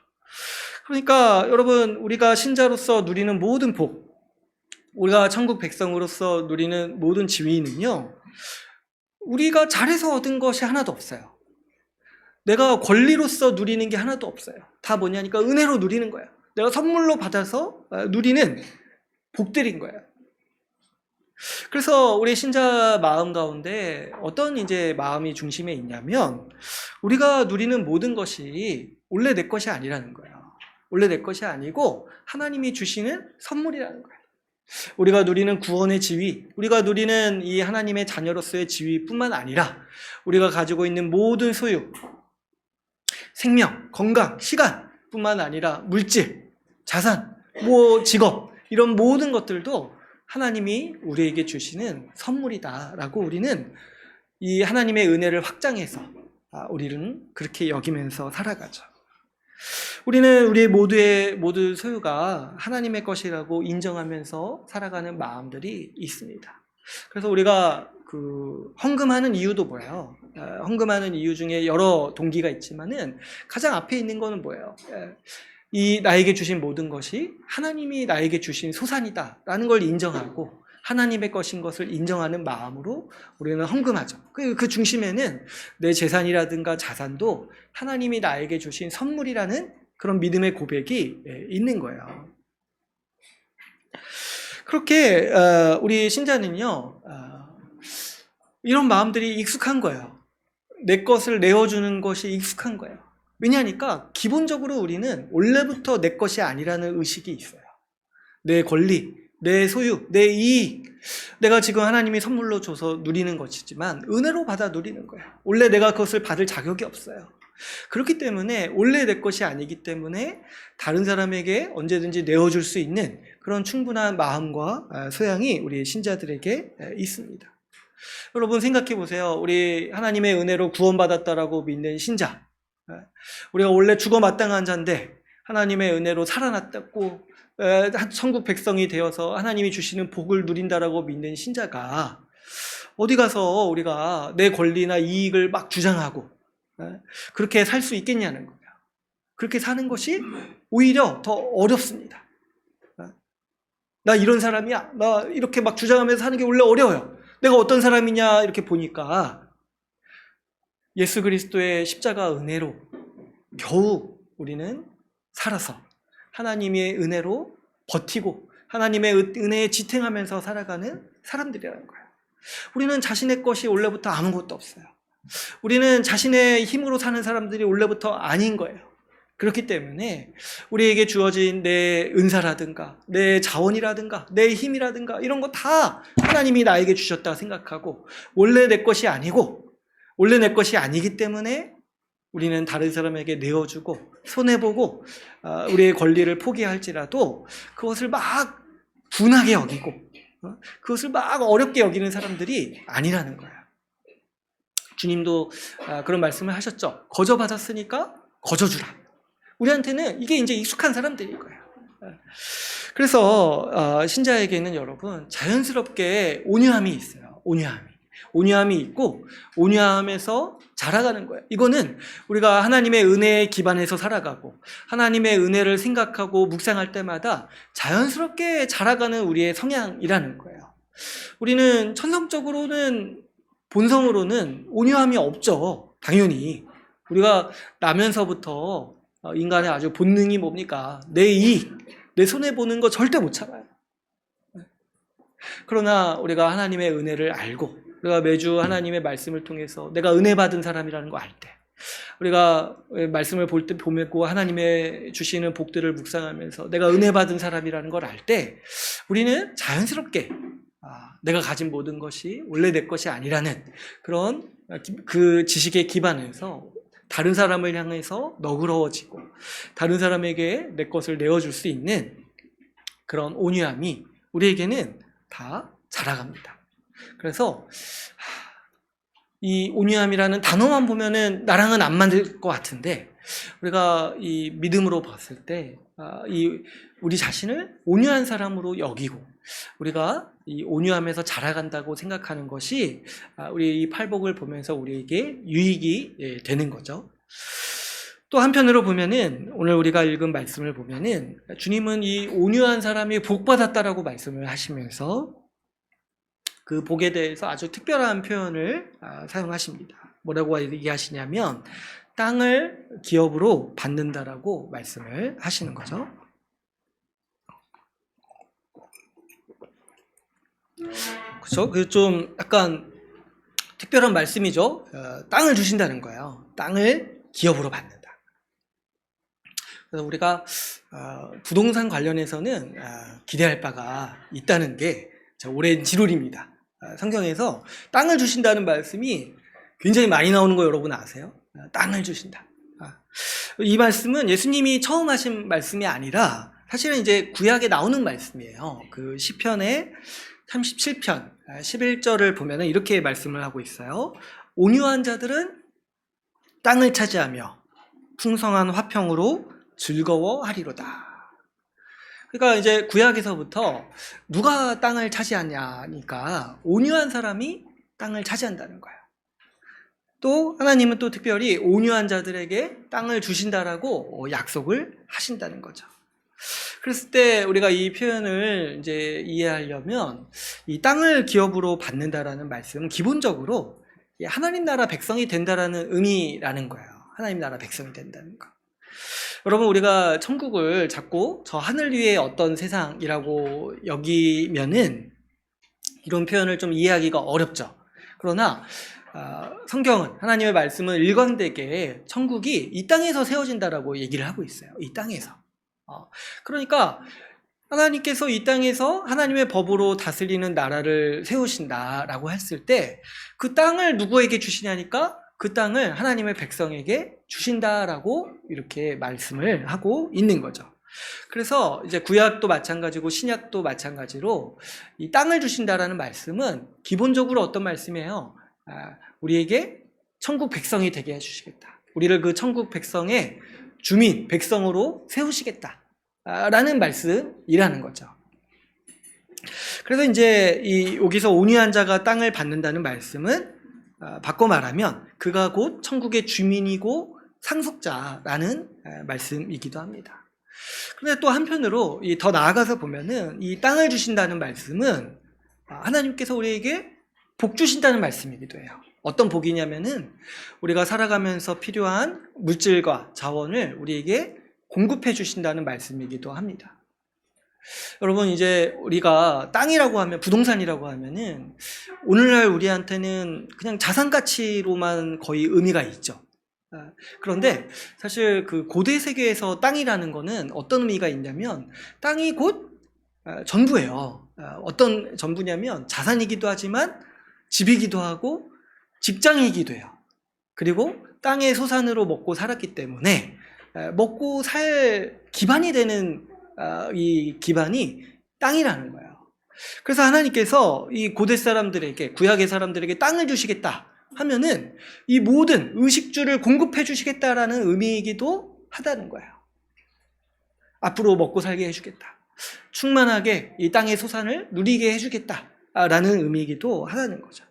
그러니까 여러분 우리가 신자로서 누리는 모든 복, 우리가 천국 백성으로서 누리는 모든 지위는요, 우리가 잘해서 얻은 것이 하나도 없어요. 내가 권리로서 누리는 게 하나도 없어요. 다 뭐냐니까 은혜로 누리는 거예요. 내가 선물로 받아서 누리는 복들인 거예요. 그래서 우리 신자 마음 가운데 어떤 이제 마음이 중심에 있냐면 우리가 누리는 모든 것이 원래 내 것이 아니라는 거예요. 원래 내 것이 아니고 하나님이 주시는 선물이라는 거예요. 우리가 누리는 구원의 지위, 우리가 누리는 이 하나님의 자녀로서의 지위뿐만 아니라 우리가 가지고 있는 모든 소유, 생명, 건강, 시간뿐만 아니라 물질, 자산, 직업 이런 모든 것들도 하나님이 우리에게 주시는 선물이다라고 우리는 이 하나님의 은혜를 확장해서 우리는 그렇게 여기면서 살아가죠. 우리는 우리 모두 소유가 하나님의 것이라고 인정하면서 살아가는 마음들이 있습니다. 그래서 우리가 헌금하는 이유도 뭐예요? 헌금하는 이유 중에 여러 동기가 있지만은 가장 앞에 있는 거는 뭐예요? 이 나에게 주신 모든 것이 하나님이 나에게 주신 소산이다라는 걸 인정하고 하나님의 것인 것을 인정하는 마음으로 우리는 헌금하죠. 그 중심에는 내 재산이라든가 자산도 하나님이 나에게 주신 선물이라는 그런 믿음의 고백이 있는 거예요. 그렇게 우리 신자는요, 이런 마음들이 익숙한 거예요. 내 것을 내어주는 것이 익숙한 거예요. 왜냐하니까 기본적으로 우리는 원래부터 내 것이 아니라는 의식이 있어요. 내 권리, 내 소유, 내 이익, 내가 지금 하나님이 선물로 줘서 누리는 것이지만 은혜로 받아 누리는 거예요. 원래 내가 그것을 받을 자격이 없어요. 그렇기 때문에 원래 내 것이 아니기 때문에 다른 사람에게 언제든지 내어줄 수 있는 그런 충분한 마음과 소양이 우리 신자들에게 있습니다. 여러분 생각해 보세요. 우리 하나님의 은혜로 구원받았다라고 믿는 신자, 우리가 원래 죽어 마땅한 자인데 하나님의 은혜로 살아났다고 천국 백성이 되어서 하나님이 주시는 복을 누린다라고 믿는 신자가 어디 가서 우리가 내 권리나 이익을 막 주장하고 그렇게 살 수 있겠냐는 거예요. 그렇게 사는 것이 오히려 더 어렵습니다. 나 이런 사람이야. 나 이렇게 막 주장하면서 사는 게 원래 어려워요. 내가 어떤 사람이냐 이렇게 보니까 예수 그리스도의 십자가 은혜로 겨우 우리는 살아서 하나님의 은혜로 버티고 하나님의 은혜에 지탱하면서 살아가는 사람들이라는 거예요. 우리는 자신의 것이 원래부터 아무것도 없어요. 우리는 자신의 힘으로 사는 사람들이 원래부터 아닌 거예요. 그렇기 때문에 우리에게 주어진 내 은사라든가 내 자원이라든가 내 힘이라든가 이런 거 다 하나님이 나에게 주셨다 생각하고 원래 내 것이 아니고 원래 내 것이 아니기 때문에 우리는 다른 사람에게 내어주고 손해보고 우리의 권리를 포기할지라도 그것을 막 분하게 여기고 그것을 막 어렵게 여기는 사람들이 아니라는 거예요. 주님도 그런 말씀을 하셨죠. 거저 받았으니까 거저 주라. 우리한테는 이게 이제 익숙한 사람들일 거예요. 그래서 신자에게는 여러분 자연스럽게 온유함이 있어요. 온유함이 있고 온유함에서 자라가는 거예요. 이거는 우리가 하나님의 은혜에 기반해서 살아가고 하나님의 은혜를 생각하고 묵상할 때마다 자연스럽게 자라가는 우리의 성향이라는 거예요. 우리는 천성적으로는 본성으로는 온유함이 없죠. 당연히 우리가 나면서부터 인간의 아주 본능이 뭡니까? 내 이익, 내 손해보는 거 절대 못 참아요. 그러나 우리가 하나님의 은혜를 알고 우리가 매주 하나님의 말씀을 통해서 내가 은혜 받은 사람이라는 거 알 때, 우리가 말씀을 볼 때 보고 하나님의 주시는 복들을 묵상하면서 내가 은혜 받은 사람이라는 걸 알 때 우리는 자연스럽게 내가 가진 모든 것이 원래 내 것이 아니라는 그런 그 지식에 기반해서 다른 사람을 향해서 너그러워지고 다른 사람에게 내 것을 내어줄 수 있는 그런 온유함이 우리에게는 다 자라갑니다. 그래서 이 온유함이라는 단어만 보면은 나랑은 안 맞을 것 같은데 우리가 이 믿음으로 봤을 때 우리 자신을 온유한 사람으로 여기고 우리가 이 온유함에서 자라간다고 생각하는 것이 우리 이 팔복을 보면서 우리에게 유익이 되는 거죠. 또 한편으로 보면은 오늘 우리가 읽은 말씀을 보면은 주님은 이 온유한 사람이 복 받았다라고 말씀을 하시면서 그 복에 대해서 아주 특별한 표현을 사용하십니다. 뭐라고 얘기하시냐면 땅을 기업으로 받는다라고 말씀을 하시는 거죠. 그렇죠? 그 좀 약간 특별한 말씀이죠. 땅을 주신다는 거예요. 땅을 기업으로 받는다. 그래서 우리가 부동산 관련해서는 기대할 바가 있다는 게 오랜 지론입니다. 성경에서 땅을 주신다는 말씀이 굉장히 많이 나오는 거 여러분 아세요? 땅을 주신다. 이 말씀은 예수님이 처음 하신 말씀이 아니라 사실은 이제 구약에 나오는 말씀이에요. 그 시편의 37편 11절을 보면은 이렇게 말씀을 하고 있어요. 온유한 자들은 땅을 차지하며 풍성한 화평으로 즐거워하리로다. 그러니까 이제 구약에서부터 누가 땅을 차지하냐니까 온유한 사람이 땅을 차지한다는 거예요. 또 하나님은 또 특별히 온유한 자들에게 땅을 주신다라고 약속을 하신다는 거죠. 그랬을 때 우리가 이 표현을 이제 이해하려면 이 땅을 기업으로 받는다라는 말씀은 기본적으로 하나님 나라 백성이 된다라는 의미라는 거예요. 하나님 나라 백성이 된다는 거. 여러분, 우리가 천국을 자꾸 저 하늘 위의 어떤 세상이라고 여기면은 이런 표현을 좀 이해하기가 어렵죠. 그러나 성경은, 하나님의 말씀은 일관되게 천국이 이 땅에서 세워진다라고 얘기를 하고 있어요. 이 땅에서. 그러니까 하나님께서 이 땅에서 하나님의 법으로 다스리는 나라를 세우신다라고 했을 때 그 땅을 누구에게 주시냐니까 그 땅을 하나님의 백성에게 주신다라고 이렇게 말씀을 하고 있는 거죠. 그래서 이제 구약도 마찬가지고 신약도 마찬가지로 이 땅을 주신다라는 말씀은 기본적으로 어떤 말씀이에요? 우리에게 천국 백성이 되게 해주시겠다. 우리를 그 천국 백성의 주민, 백성으로 세우시겠다. 라는 말씀이라는 거죠. 그래서 이제 여기서 온유한 자가 땅을 받는다는 말씀은 바꿔 말하면 그가 곧 천국의 주민이고 상속자라는 말씀이기도 합니다. 그런데 또 한편으로 더 나아가서 보면은 이 땅을 주신다는 말씀은 하나님께서 우리에게 복 주신다는 말씀이기도 해요. 어떤 복이냐면은 우리가 살아가면서 필요한 물질과 자원을 우리에게 공급해 주신다는 말씀이기도 합니다. 여러분, 이제 우리가 땅이라고 하면, 부동산이라고 하면은 오늘날 우리한테는 그냥 자산 가치로만 거의 의미가 있죠. 그런데 사실 그 고대 세계에서 땅이라는 거는 어떤 의미가 있냐면 땅이 곧 전부예요. 어떤 전부냐면 자산이기도 하지만 집이기도 하고 직장이기도 해요. 그리고 땅의 소산으로 먹고 살았기 때문에 먹고 살 기반이 되는 이 기반이 땅이라는 거예요. 그래서 하나님께서 이 고대 사람들에게, 구약의 사람들에게 땅을 주시겠다 하면은 이 모든 의식주를 공급해 주시겠다라는 의미이기도 하다는 거예요. 앞으로 먹고 살게 해주겠다. 충만하게 이 땅의 소산을 누리게 해주겠다라는 의미이기도 하다는 거죠.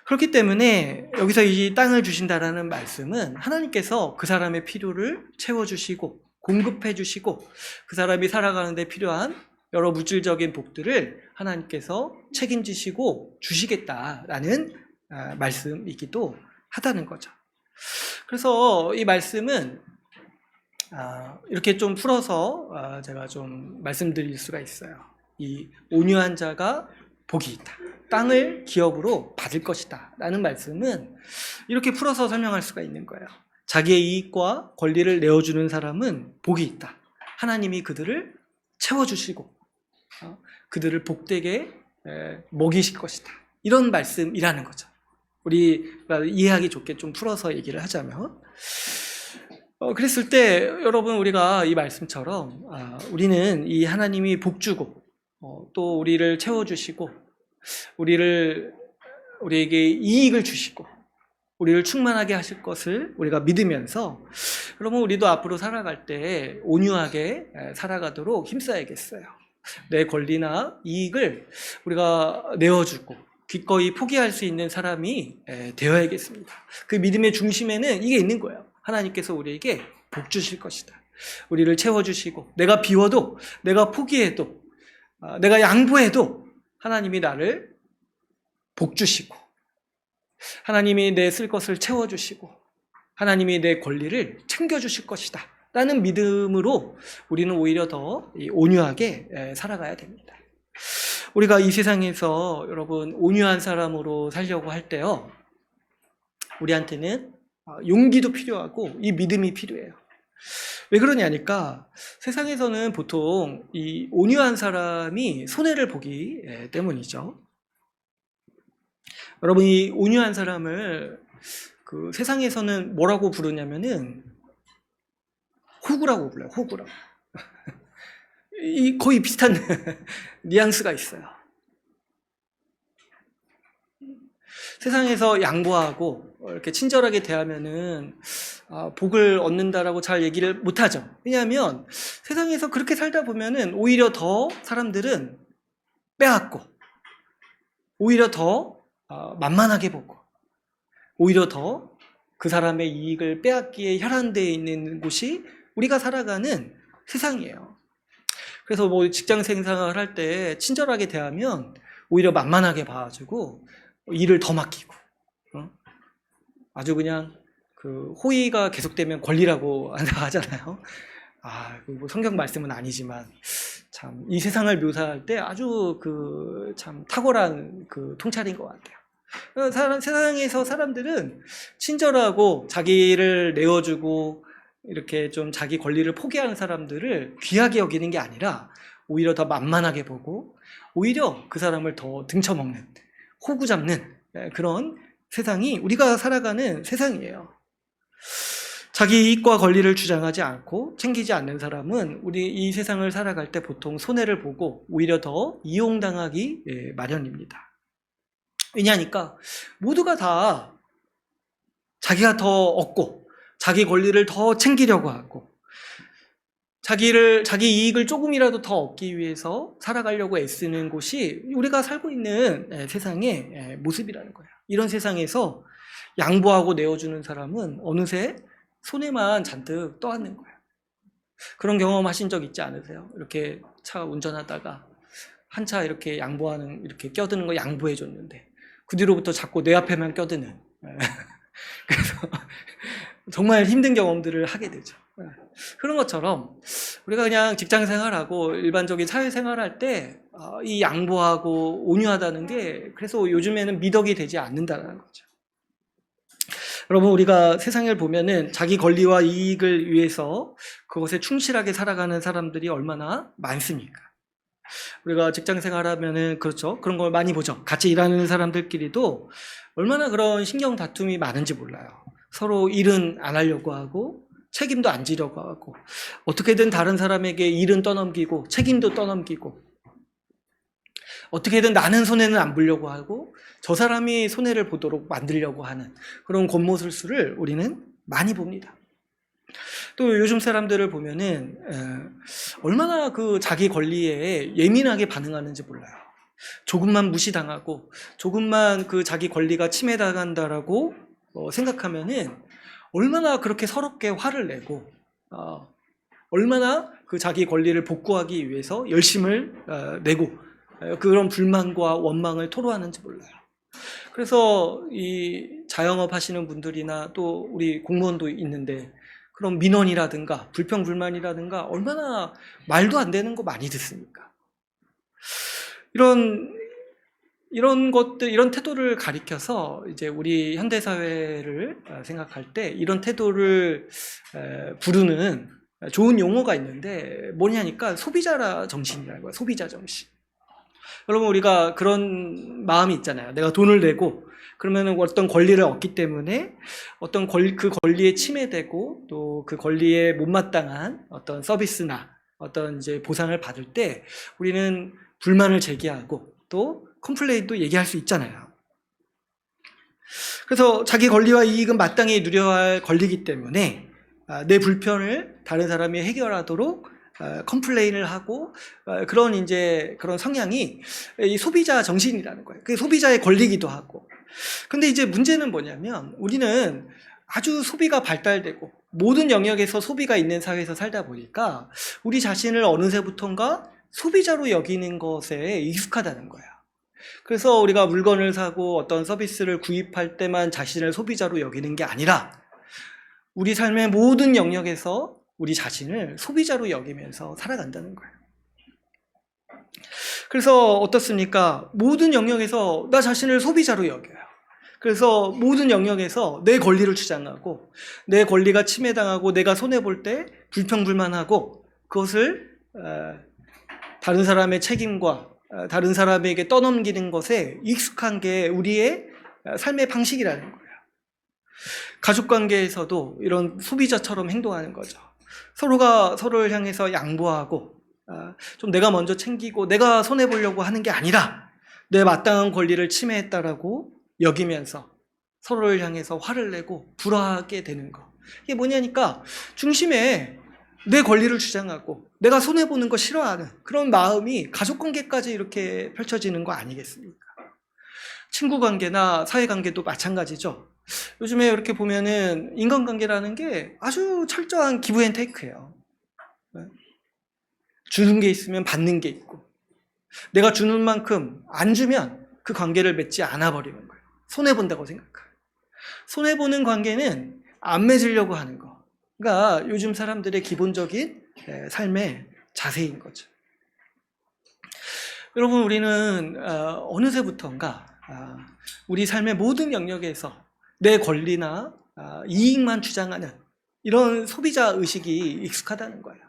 그렇기 때문에 여기서 이 땅을 주신다라는 말씀은 하나님께서 그 사람의 필요를 채워주시고 공급해 주시고 그 사람이 살아가는 데 필요한 여러 물질적인 복들을 하나님께서 책임지시고 주시겠다라는 말씀이기도 하다는 거죠. 그래서 이 말씀은 이렇게 좀 풀어서 제가 좀 말씀드릴 수가 있어요. 이 온유한 자가 복이 있다. 땅을 기업으로 받을 것이다. 라는 말씀은 이렇게 풀어서 설명할 수가 있는 거예요. 자기의 이익과 권리를 내어주는 사람은 복이 있다. 하나님이 그들을 채워주시고 그들을 복되게 먹이실 것이다. 이런 말씀이라는 거죠. 우리가 이해하기 좋게 좀 풀어서 얘기를 하자면 그랬을 때 여러분 우리가 이 말씀처럼 우리는 이 하나님이 복주고 또 우리를 채워주시고 우리에게 이익을 주시고 우리를 충만하게 하실 것을 우리가 믿으면서 그러면 우리도 앞으로 살아갈 때 온유하게 살아가도록 힘써야겠어요. 내 권리나 이익을 우리가 내어주고 기꺼이 포기할 수 있는 사람이 되어야겠습니다. 그 믿음의 중심에는 이게 있는 거예요. 하나님께서 우리에게 복 주실 것이다. 우리를 채워주시고 내가 비워도 내가 포기해도 내가 양보해도 하나님이 나를 복 주시고 하나님이 내 쓸 것을 채워주시고 하나님이 내 권리를 챙겨주실 것이다 라는 믿음으로 우리는 오히려 더 온유하게 살아가야 됩니다. 우리가 이 세상에서 여러분 온유한 사람으로 살려고 할 때요 우리한테는 용기도 필요하고 이 믿음이 필요해요. 왜 그러냐니까 세상에서는 보통 이 온유한 사람이 손해를 보기 때문이죠. 여러분 이 온유한 사람을 그 세상에서는 뭐라고 부르냐면은 호구라고 불러요. 호구라고. 이 거의 비슷한 뉘앙스가 있어요. 세상에서 양보하고 이렇게 친절하게 대하면은 복을 얻는다라고 잘 얘기를 못하죠. 왜냐하면 세상에서 그렇게 살다 보면은 오히려 더 사람들은 빼앗고 오히려 더 만만하게 보고 오히려 더 그 사람의 이익을 빼앗기에 혈안되어 있는 곳이 우리가 살아가는 세상이에요. 그래서 뭐 직장 생활을 할 때 친절하게 대하면 오히려 만만하게 봐가지고 일을 더 맡기고 아주 그냥 그 호의가 계속되면 권리라고 하잖아요. 뭐 성경 말씀은 아니지만 참 이 세상을 묘사할 때 아주 그 참 탁월한 그 통찰인 것 같아요. 세상에서 사람들은 친절하고 자기를 내어주고 이렇게 좀 자기 권리를 포기하는 사람들을 귀하게 여기는 게 아니라 오히려 더 만만하게 보고 오히려 그 사람을 더 등쳐먹는 호구 잡는 그런 세상이 우리가 살아가는 세상이에요. 자기 이익과 권리를 주장하지 않고 챙기지 않는 사람은 우리 이 세상을 살아갈 때 보통 손해를 보고 오히려 더 이용당하기 마련입니다. 왜냐하니까 모두가 다 자기가 더 얻고 자기 권리를 더 챙기려고 하고 자기 이익을 조금이라도 더 얻기 위해서 살아가려고 애쓰는 곳이 우리가 살고 있는 세상의 모습이라는 거예요. 이런 세상에서 양보하고 내어주는 사람은 어느새 손해만 잔뜩 떠안는 거예요. 그런 경험 하신 적 있지 않으세요? 이렇게 차 운전하다가 한 차 이렇게 양보하는 이렇게 껴드는 거 양보해 줬는데 그 뒤로부터 자꾸 내 앞에만 껴드는 그래서 정말 힘든 경험들을 하게 되죠. 그런 것처럼 우리가 그냥 직장 생활하고 일반적인 사회 생활할 때 이 양보하고 온유하다는 게 그래서 요즘에는 미덕이 되지 않는다는 거죠. 여러분 우리가 세상을 보면은 자기 권리와 이익을 위해서 그것에 충실하게 살아가는 사람들이 얼마나 많습니까? 우리가 직장 생활하면은 그렇죠. 그런 걸 많이 보죠. 같이 일하는 사람들끼리도 얼마나 그런 신경 다툼이 많은지 몰라요. 서로 일은 안 하려고 하고 책임도 안 지려고 하고 어떻게든 다른 사람에게 일은 떠넘기고 책임도 떠넘기고 어떻게든 나는 손해는 안 보려고 하고 저 사람이 손해를 보도록 만들려고 하는 그런 곤모술수를 우리는 많이 봅니다. 또 요즘 사람들을 보면은 얼마나 그 자기 권리에 예민하게 반응하는지 몰라요. 조금만 무시당하고 조금만 그 자기 권리가 침해당한다라고 생각하면은 얼마나 그렇게 서럽게 화를 내고 얼마나 그 자기 권리를 복구하기 위해서 열심을 내고 그런 불만과 원망을 토로하는지 몰라요. 그래서 이 자영업 하시는 분들이나 또 우리 공무원도 있는데 그런 민원이라든가 불평불만이라든가 얼마나 말도 안 되는 거 많이 듣습니까? 이런 것들, 이런 태도를 가리켜서 이제 우리 현대 사회를 생각할 때 이런 태도를 부르는 좋은 용어가 있는데 뭐냐니까 소비자 정신이라는 거예요. 소비자 정신. 여러분, 우리가 그런 마음이 있잖아요. 내가 돈을 내고 그러면 어떤 권리를 얻기 때문에 어떤 그 권리에 침해되고 또 그 권리에 못마땅한 어떤 서비스나 어떤 이제 보상을 받을 때 우리는 불만을 제기하고 또 컴플레인도 얘기할 수 있잖아요. 그래서 자기 권리와 이익은 마땅히 누려야 할 권리이기 때문에 내 불편을 다른 사람이 해결하도록 컴플레인을 하고 그런 성향이 이 소비자 정신이라는 거예요. 그게 소비자의 권리이기도 하고. 근데 이제 문제는 뭐냐면 우리는 아주 소비가 발달되고 모든 영역에서 소비가 있는 사회에서 살다 보니까 우리 자신을 어느새부턴가 소비자로 여기는 것에 익숙하다는 거야. 그래서 우리가 물건을 사고 어떤 서비스를 구입할 때만 자신을 소비자로 여기는 게 아니라 우리 삶의 모든 영역에서 우리 자신을 소비자로 여기면서 살아간다는 거예요. 그래서 어떻습니까? 모든 영역에서 나 자신을 소비자로 여겨요. 그래서 모든 영역에서 내 권리를 주장하고 내 권리가 침해당하고 내가 손해볼 때 불평불만하고 그것을 다른 사람의 책임과 다른 사람에게 떠넘기는 것에 익숙한 게 우리의 삶의 방식이라는 거예요. 가족관계에서도 이런 소비자처럼 행동하는 거죠. 서로가 서로를 향해서 양보하고 좀 내가 먼저 챙기고 내가 손해보려고 하는 게 아니라 내 마땅한 권리를 침해했다라고 여기면서 서로를 향해서 화를 내고 불화하게 되는 거. 이게 뭐냐니까 중심에 내 권리를 주장하고 내가 손해보는 거 싫어하는 그런 마음이 가족관계까지 이렇게 펼쳐지는 거 아니겠습니까? 친구관계나 사회관계도 마찬가지죠. 요즘에 이렇게 보면은 인간관계라는 게 아주 철저한 기브 앤 테이크예요. 주는 게 있으면 받는 게 있고 내가 주는 만큼 안 주면 그 관계를 맺지 않아 버리는 거예요. 손해본다고 생각해요. 손해보는 관계는 안 맺으려고 하는 거. 그러니까 요즘 사람들의 기본적인 삶의 자세인 거죠. 여러분, 우리는 어느새부턴가 우리 삶의 모든 영역에서 내 권리나 이익만 주장하는 이런 소비자 의식이 익숙하다는 거예요.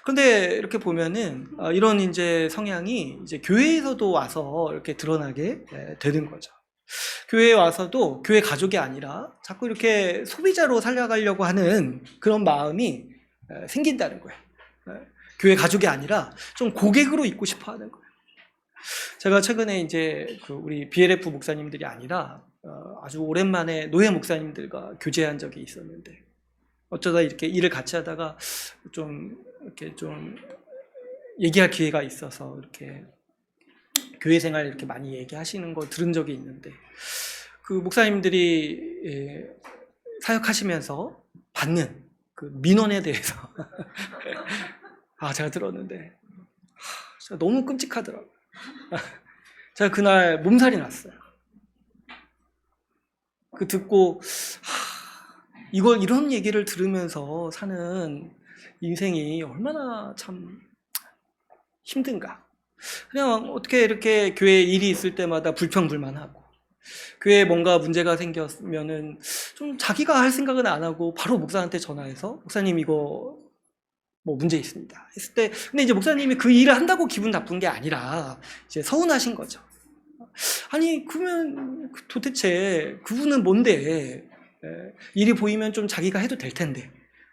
그런데 이렇게 보면은 이런 이제 성향이 이제 교회에서도 와서 이렇게 드러나게 되는 거죠. 교회에 와서도 교회 가족이 아니라 자꾸 이렇게 소비자로 살아가려고 하는 그런 마음이 생긴다는 거예요. 교회 가족이 아니라 좀 고객으로 있고 싶어 하는 거예요. 제가 최근에 이제 우리 BLF 목사님들이 아니라 아주 오랜만에 노예 목사님들과 교제한 적이 있었는데 어쩌다 이렇게 일을 같이 하다가 좀 이렇게 좀 얘기할 기회가 있어서 이렇게 교회 생활 이렇게 많이 얘기하시는 거 들은 적이 있는데 그 목사님들이 사역하시면서 받는 그 민원에 대해서 제가 들었는데 진짜 너무 끔찍하더라고요. 제가 그날 몸살이 났어요. 그 듣고 이런 얘기를 들으면서 사는 인생이 얼마나 참 힘든가. 그냥 어떻게 이렇게 교회에 일이 있을 때마다 불평불만하고 교회에 뭔가 문제가 생겼으면은 좀 자기가 할 생각은 안 하고 바로 목사한테 전화해서 목사님 이거 뭐 문제 있습니다 했을 때 근데 이제 목사님이 그 일을 한다고 기분 나쁜 게 아니라 이제 서운하신 거죠. 아니 그러면 도대체 그분은 뭔데 일이 보이면 좀 자기가 해도 될 텐데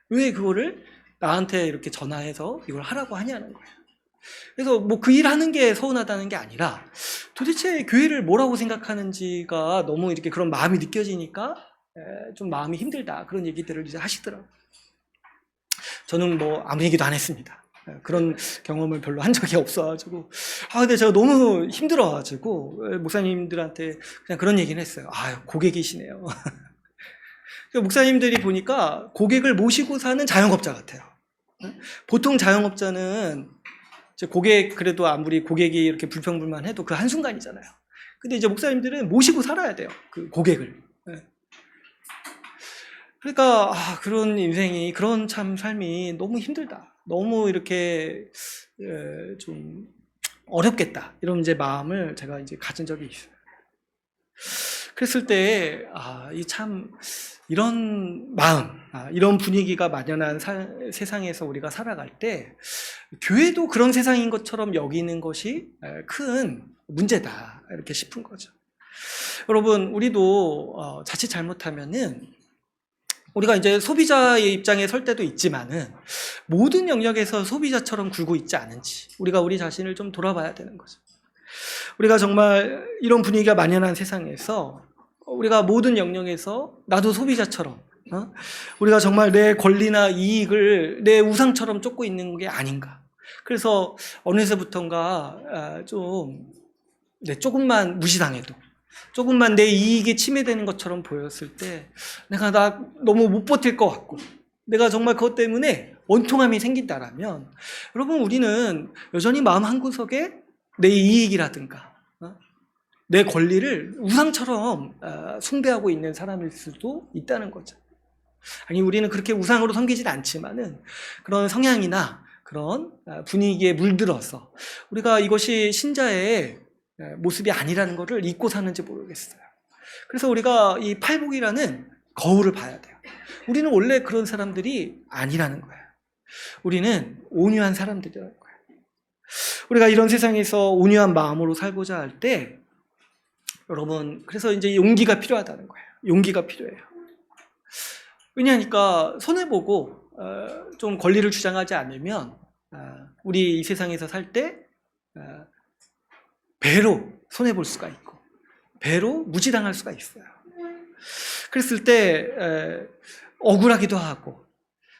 왜 그거를 나한테 이렇게 전화해서 이걸 하라고 하냐는 거예요. 그래서 뭐 그 일 하는 게 서운하다는 게 아니라 도대체 교회를 뭐라고 생각하는지가 너무 이렇게 그런 마음이 느껴지니까 좀 마음이 힘들다 그런 얘기들을 이제 하시더라고요. 저는 뭐 아무 얘기도 안 했습니다. 그런 경험을 별로 한 적이 없어가지고 근데 제가 너무 힘들어가지고 목사님들한테 그냥 그런 얘기는 했어요. 고객이시네요. 목사님들이 보니까 고객을 모시고 사는 자영업자 같아요. 보통 자영업자는 이제 그래도 아무리 고객이 이렇게 불평불만해도 그 한순간이잖아요. 근데 이제 목사님들은 모시고 살아야 돼요. 그 고객을. 그러니까 그런 인생이, 그런 참 삶이 너무 힘들다, 너무 이렇게 좀 어렵겠다, 이런 이제 마음을 제가 이제 가진 적이 있어요. 그랬을 때 이 참 이런 마음, 이런 분위기가 만연한 세상에서 우리가 살아갈 때 교회도 그런 세상인 것처럼 여기는 것이 큰 문제다, 이렇게 싶은 거죠. 여러분, 우리도 자칫 잘못하면은 우리가 이제 소비자의 입장에 설 때도 있지만은 모든 영역에서 소비자처럼 굴고 있지 않은지 우리가 우리 자신을 좀 돌아봐야 되는 거죠. 우리가 정말 이런 분위기가 만연한 세상에서 우리가 모든 영역에서 나도 소비자처럼 우리가 정말 내 권리나 이익을 내 우상처럼 쫓고 있는 게 아닌가. 그래서 어느새부턴가 조금만 무시당해도, 조금만 내 이익이 침해되는 것처럼 보였을 때 나 너무 못 버틸 것 같고, 내가 정말 그것 때문에 원통함이 생긴다라면, 여러분, 우리는 여전히 마음 한구석에 내 이익이라든가 내 권리를 우상처럼 숭배하고 있는 사람일 수도 있다는 거죠. 아니, 우리는 그렇게 우상으로 섬기진 않지만은 그런 성향이나 그런 분위기에 물들어서 우리가 이것이 신자의 모습이 아니라는 것을 잊고 사는지 모르겠어요. 그래서 우리가 이 팔복이라는 거울을 봐야 돼요. 우리는 원래 그런 사람들이 아니라는 거예요. 우리는 온유한 사람들이라는 거예요. 우리가 이런 세상에서 온유한 마음으로 살고자 할 때, 여러분, 그래서 이제 용기가 필요하다는 거예요. 용기가 필요해요. 왜냐하니까 손해보고 좀 권리를 주장하지 않으면 우리 이 세상에서 살 때 배로 손해볼 수가 있고 배로 무지당할 수가 있어요. 그랬을 때 억울하기도 하고,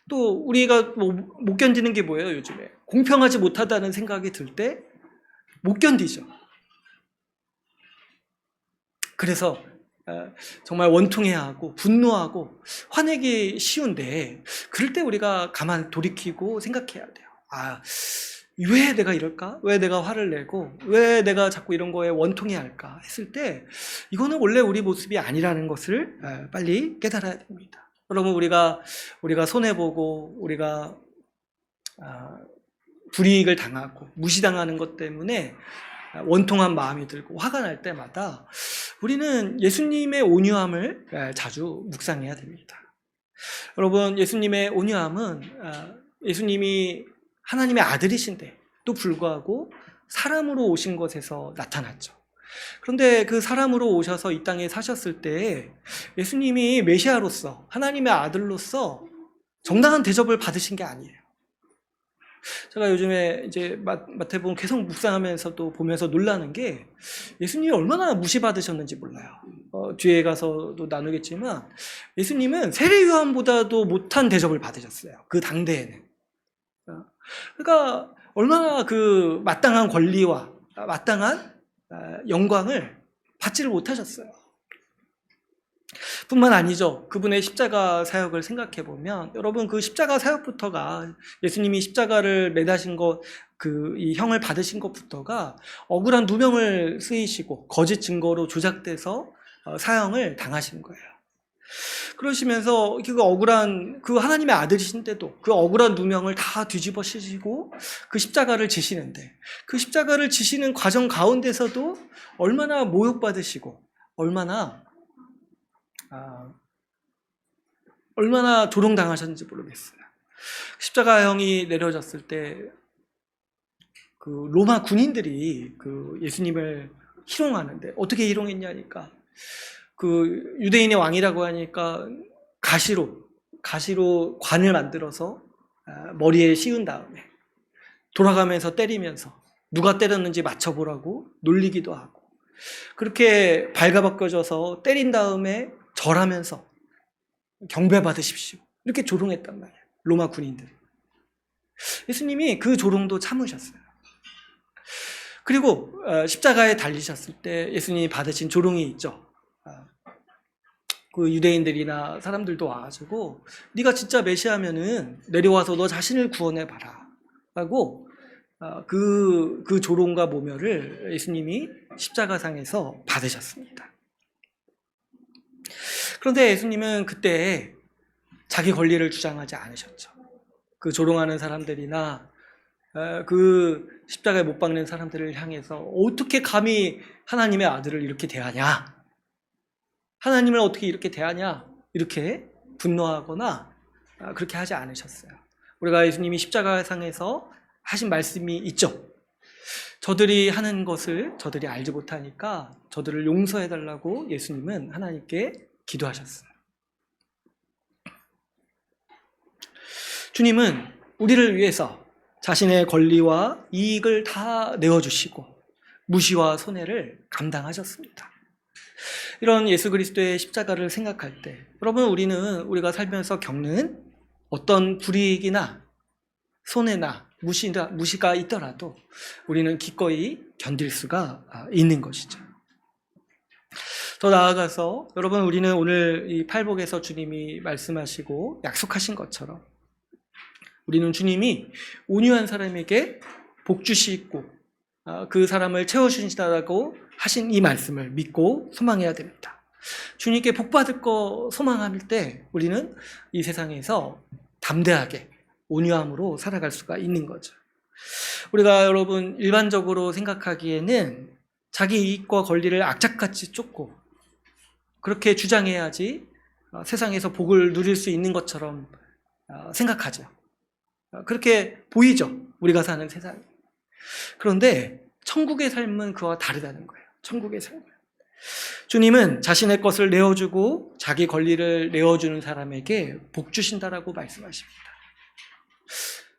또 우리가 못 견디는 게 뭐예요? 요즘에 공평하지 못하다는 생각이 들 때 못 견디죠. 그래서 정말 원통해야 하고 분노하고 화내기 쉬운데, 그럴 때 우리가 가만 돌이키고 생각해야 돼요. 왜 내가 이럴까? 왜 내가 화를 내고 왜 내가 자꾸 이런 거에 원통해야 할까 했을 때, 이거는 원래 우리 모습이 아니라는 것을 빨리 깨달아야 됩니다. 여러분, 우리가 손해보고 우리가 불이익을 당하고 무시당하는 것 때문에 원통한 마음이 들고 화가 날 때마다 우리는 예수님의 온유함을 자주 묵상해야 됩니다. 여러분, 예수님의 온유함은 예수님이 하나님의 아들이신데 또 불구하고 사람으로 오신 것에서 나타났죠. 그런데 그 사람으로 오셔서 이 땅에 사셨을 때 예수님이 메시아로서, 하나님의 아들로서 정당한 대접을 받으신 게 아니에요. 제가 요즘에 이제 마태복음 계속 묵상하면서도 보면서 놀라는 게, 예수님이 얼마나 무시받으셨는지 몰라요. 뒤에 가서도 나누겠지만 예수님은 세례 요한보다도 못한 대접을 받으셨어요. 그 당대에는. 그러니까 얼마나 그 마땅한 권리와 마땅한 영광을 받지를 못하셨어요. 뿐만 아니죠. 그분의 십자가 사역을 생각해 보면, 여러분, 그 십자가 사역부터가, 예수님이 십자가를 매다신 것, 이 형을 받으신 것부터가 억울한 누명을 쓰이시고 거짓 증거로 조작돼서 사형을 당하신 거예요. 그러시면서 그 억울한, 그 하나님의 아들이신데도 그 억울한 누명을 다 뒤집어 씌시고 그 십자가를 지시는데, 그 십자가를 지시는 과정 가운데서도 얼마나 모욕받으시고 얼마나 조롱당하셨는지 모르겠어요. 십자가형이 내려졌을 때 그 로마 군인들이 그 예수님을 희롱하는데, 어떻게 희롱했냐니까, 그 유대인의 왕이라고 하니까 가시로 관을 만들어서 머리에 씌운 다음에 돌아가면서 때리면서 누가 때렸는지 맞춰보라고 놀리기도 하고, 그렇게 발가벗겨져서 때린 다음에 절하면서 경배 받으십시오, 이렇게 조롱했단 말이에요, 로마 군인들. 예수님이 그 조롱도 참으셨어요. 그리고 십자가에 달리셨을 때 예수님이 받으신 조롱이 있죠. 그 유대인들이나 사람들도 와가지고, 네가 진짜 메시아면은 내려와서 너 자신을 구원해봐라 라고 그 조롱과 모멸을 예수님이 십자가상에서 받으셨습니다. 그런데 예수님은 그때 자기 권리를 주장하지 않으셨죠. 그 조롱하는 사람들이나 그 십자가에 못 박는 사람들을 향해서 어떻게 감히 하나님의 아들을 이렇게 대하냐, 하나님을 어떻게 이렇게 대하냐, 이렇게 분노하거나 그렇게 하지 않으셨어요. 우리가 예수님이 십자가상에서 하신 말씀이 있죠. 저들이 하는 것을 저들이 알지 못하니까 저들을 용서해달라고 예수님은 하나님께 기도하셨어요. 주님은 우리를 위해서 자신의 권리와 이익을 다 내어주시고 무시와 손해를 감당하셨습니다. 이런 예수 그리스도의 십자가를 생각할 때 여러분, 우리가 살면서 겪는 어떤 불이익이나 손해나 무시가 있더라도 우리는 기꺼이 견딜 수가 있는 것이죠. 더 나아가서 여러분, 우리는 오늘 이 팔복에서 주님이 말씀하시고 약속하신 것처럼 우리는 주님이 온유한 사람에게 복 주시고 그 사람을 채워주신다고 하신 이 말씀을 믿고 소망해야 됩니다. 주님께 복 받을 거 소망할 때 우리는 이 세상에서 담대하게 온유함으로 살아갈 수가 있는 거죠. 우리가 여러분 일반적으로 생각하기에는 자기 이익과 권리를 악착같이 쫓고 그렇게 주장해야지 세상에서 복을 누릴 수 있는 것처럼 생각하죠. 그렇게 보이죠, 우리가 사는 세상이. 그런데 천국의 삶은 그와 다르다는 거예요. 천국의 삶은 주님은 자신의 것을 내어주고 자기 권리를 내어주는 사람에게 복 주신다라고 말씀하십니다.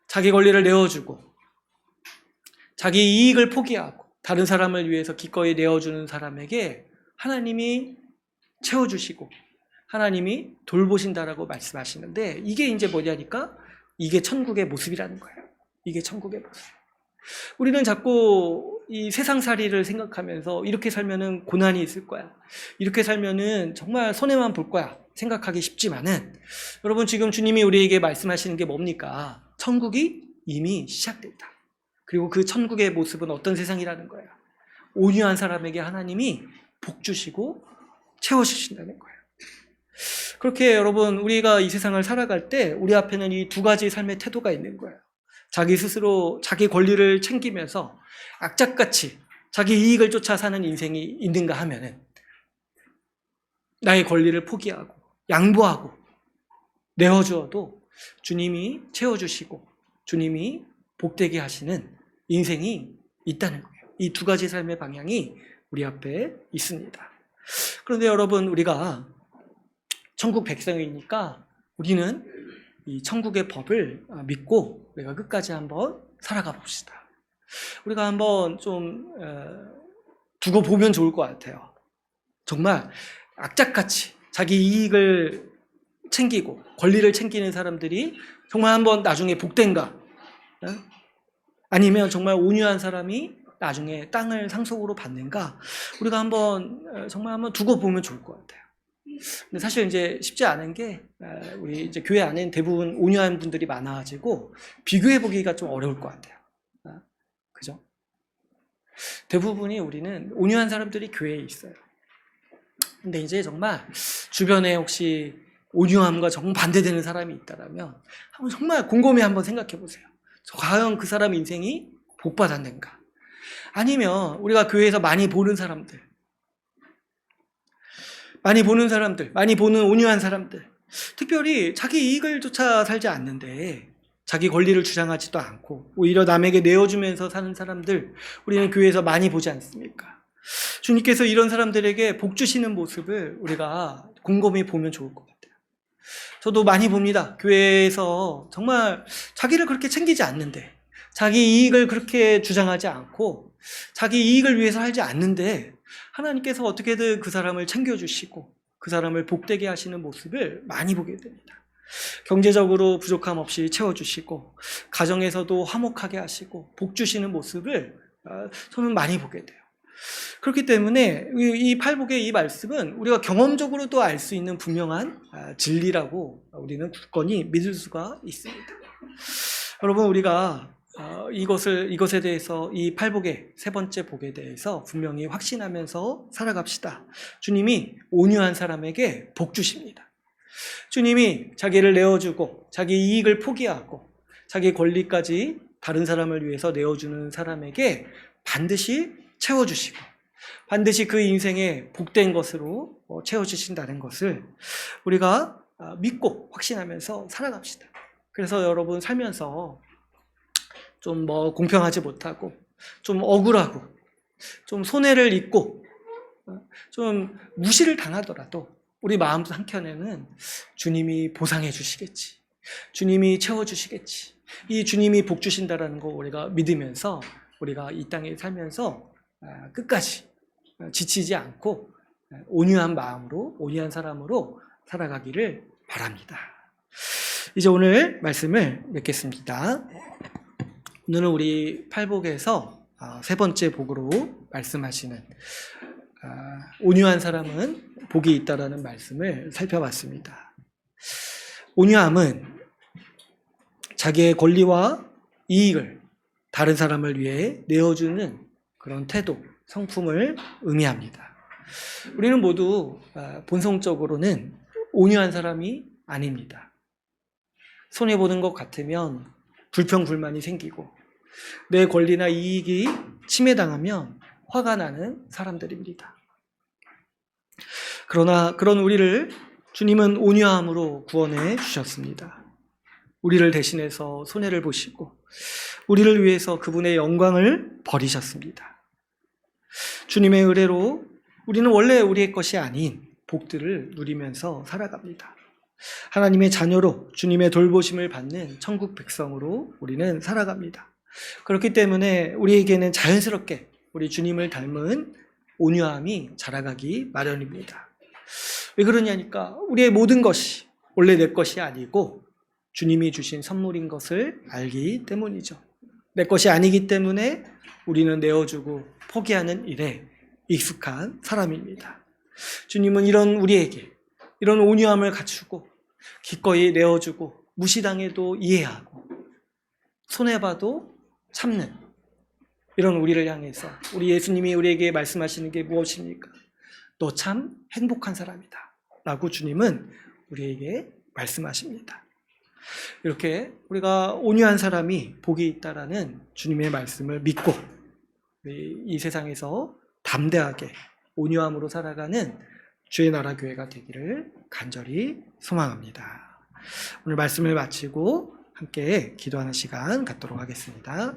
자기 권리를 내어주고 자기 이익을 포기하고 다른 사람을 위해서 기꺼이 내어주는 사람에게 하나님이 채워주시고 하나님이 돌보신다라고 말씀하시는데, 이게 이제 뭐냐니까 이게 천국의 모습이라는 거예요. 이게 천국의 모습. 우리는 자꾸 이 세상살이를 생각하면서 이렇게 살면은 고난이 있을 거야, 이렇게 살면은 정말 손해만 볼 거야 생각하기 쉽지만은, 여러분 지금 주님이 우리에게 말씀하시는 게 뭡니까? 천국이 이미 시작됐다. 그리고 그 천국의 모습은 어떤 세상이라는 거예요? 온유한 사람에게 하나님이 복 주시고 채워주신다는 거예요. 그렇게 여러분, 우리가 이 세상을 살아갈 때 우리 앞에는 이 두 가지 삶의 태도가 있는 거예요. 자기 스스로 자기 권리를 챙기면서 악착같이 자기 이익을 쫓아 사는 인생이 있는가 하면은, 나의 권리를 포기하고 양보하고 내어주어도 주님이 채워주시고 주님이 복되게 하시는 인생이 있다는 거예요. 이 두 가지 삶의 방향이 우리 앞에 있습니다. 그런데 여러분, 우리가 천국 백성이니까 우리는 이 천국의 법을 믿고 우리가 끝까지 한번 살아가 봅시다. 우리가 한번 좀 두고 보면 좋을 것 같아요. 정말 악착같이 자기 이익을 챙기고 권리를 챙기는 사람들이 정말 한번 나중에 복된가? 아니면 정말 온유한 사람이 나중에 땅을 상속으로 받는가? 우리가 정말 한번 두고 보면 좋을 것 같아요. 근데 사실 이제 쉽지 않은 게, 우리 이제 교회 안에는 대부분 온유한 분들이 많아가지고 비교해 보기가 좀 어려울 것 같아요. 그죠? 대부분이 우리는 온유한 사람들이 교회에 있어요. 근데 이제 정말 주변에 혹시 온유함과 정반대되는 사람이 있다면 한번 정말 곰곰이 한번 생각해 보세요. 과연 그 사람 인생이 복받았는가? 아니면 우리가 교회에서 많이 보는 사람들, 많이 보는 온유한 사람들, 특별히 자기 이익을 쫓아 살지 않는데 자기 권리를 주장하지도 않고 오히려 남에게 내어주면서 사는 사람들, 우리는 교회에서 많이 보지 않습니까? 주님께서 이런 사람들에게 복 주시는 모습을 우리가 곰곰이 보면 좋을 것 같아요. 저도 많이 봅니다. 교회에서 정말 자기를 그렇게 챙기지 않는데, 자기 이익을 그렇게 주장하지 않고 자기 이익을 위해서 살지 않는데 하나님께서 어떻게든 그 사람을 챙겨주시고 그 사람을 복되게 하시는 모습을 많이 보게 됩니다. 경제적으로 부족함 없이 채워주시고 가정에서도 화목하게 하시고 복 주시는 모습을 저는 많이 보게 돼요. 그렇기 때문에 이 팔복의 이 말씀은 우리가 경험적으로도 알 수 있는 분명한 진리라고 우리는 굳건히 믿을 수가 있습니다. 여러분, 우리가 이것에 대해서, 이 팔복의 세 번째 복에 대해서 분명히 확신하면서 살아갑시다. 주님이 온유한 사람에게 복 주십니다. 주님이 자기를 내어주고 자기 이익을 포기하고 자기 권리까지 다른 사람을 위해서 내어주는 사람에게 반드시 채워주시고 반드시 그 인생에 복된 것으로 채워주신다는 것을 우리가 믿고 확신하면서 살아갑시다. 그래서 여러분 살면서 좀 공평하지 못하고 좀 억울하고 좀 손해를 입고 좀 무시를 당하더라도 우리 마음 한켠에는 주님이 보상해 주시겠지, 주님이 채워주시겠지, 이 주님이 복 주신다라는 거 우리가 믿으면서 우리가 이 땅에 살면서 끝까지 지치지 않고 온유한 마음으로, 온유한 사람으로 살아가기를 바랍니다. 이제 오늘 말씀을 맺겠습니다. 오늘은 우리 팔복에서 세 번째 복으로 말씀하시는 온유한 사람은 복이 있다라는 말씀을 살펴봤습니다. 온유함은 자기의 권리와 이익을 다른 사람을 위해 내어주는 그런 태도, 성품을 의미합니다. 우리는 모두 본성적으로는 온유한 사람이 아닙니다. 손해보는 것 같으면 불평불만이 생기고 내 권리나 이익이 침해당하면 화가 나는 사람들입니다. 그러나 그런 우리를 주님은 온유함으로 구원해 주셨습니다. 우리를 대신해서 손해를 보시고 우리를 위해서 그분의 영광을 버리셨습니다. 주님의 의뢰로 우리는 원래 우리의 것이 아닌 복들을 누리면서 살아갑니다. 하나님의 자녀로 주님의 돌보심을 받는 천국 백성으로 우리는 살아갑니다. 그렇기 때문에 우리에게는 자연스럽게 우리 주님을 닮은 온유함이 자라가기 마련입니다. 왜 그러냐니까 우리의 모든 것이 원래 내 것이 아니고 주님이 주신 선물인 것을 알기 때문이죠. 내 것이 아니기 때문에 우리는 내어주고 포기하는 일에 익숙한 사람입니다. 주님은 이런 우리에게 이런 온유함을 갖추고 기꺼이 내어주고 무시당해도 이해하고 손해봐도 참는 이런 우리를 향해서 우리 예수님이 우리에게 말씀하시는 게 무엇입니까? 너 참 행복한 사람이다 라고 주님은 우리에게 말씀하십니다. 이렇게 우리가 온유한 사람이 복이 있다라는 주님의 말씀을 믿고 이 세상에서 담대하게 온유함으로 살아가는 주의 나라 교회가 되기를 간절히 소망합니다. 오늘 말씀을 마치고 함께 기도하는 시간 갖도록 하겠습니다.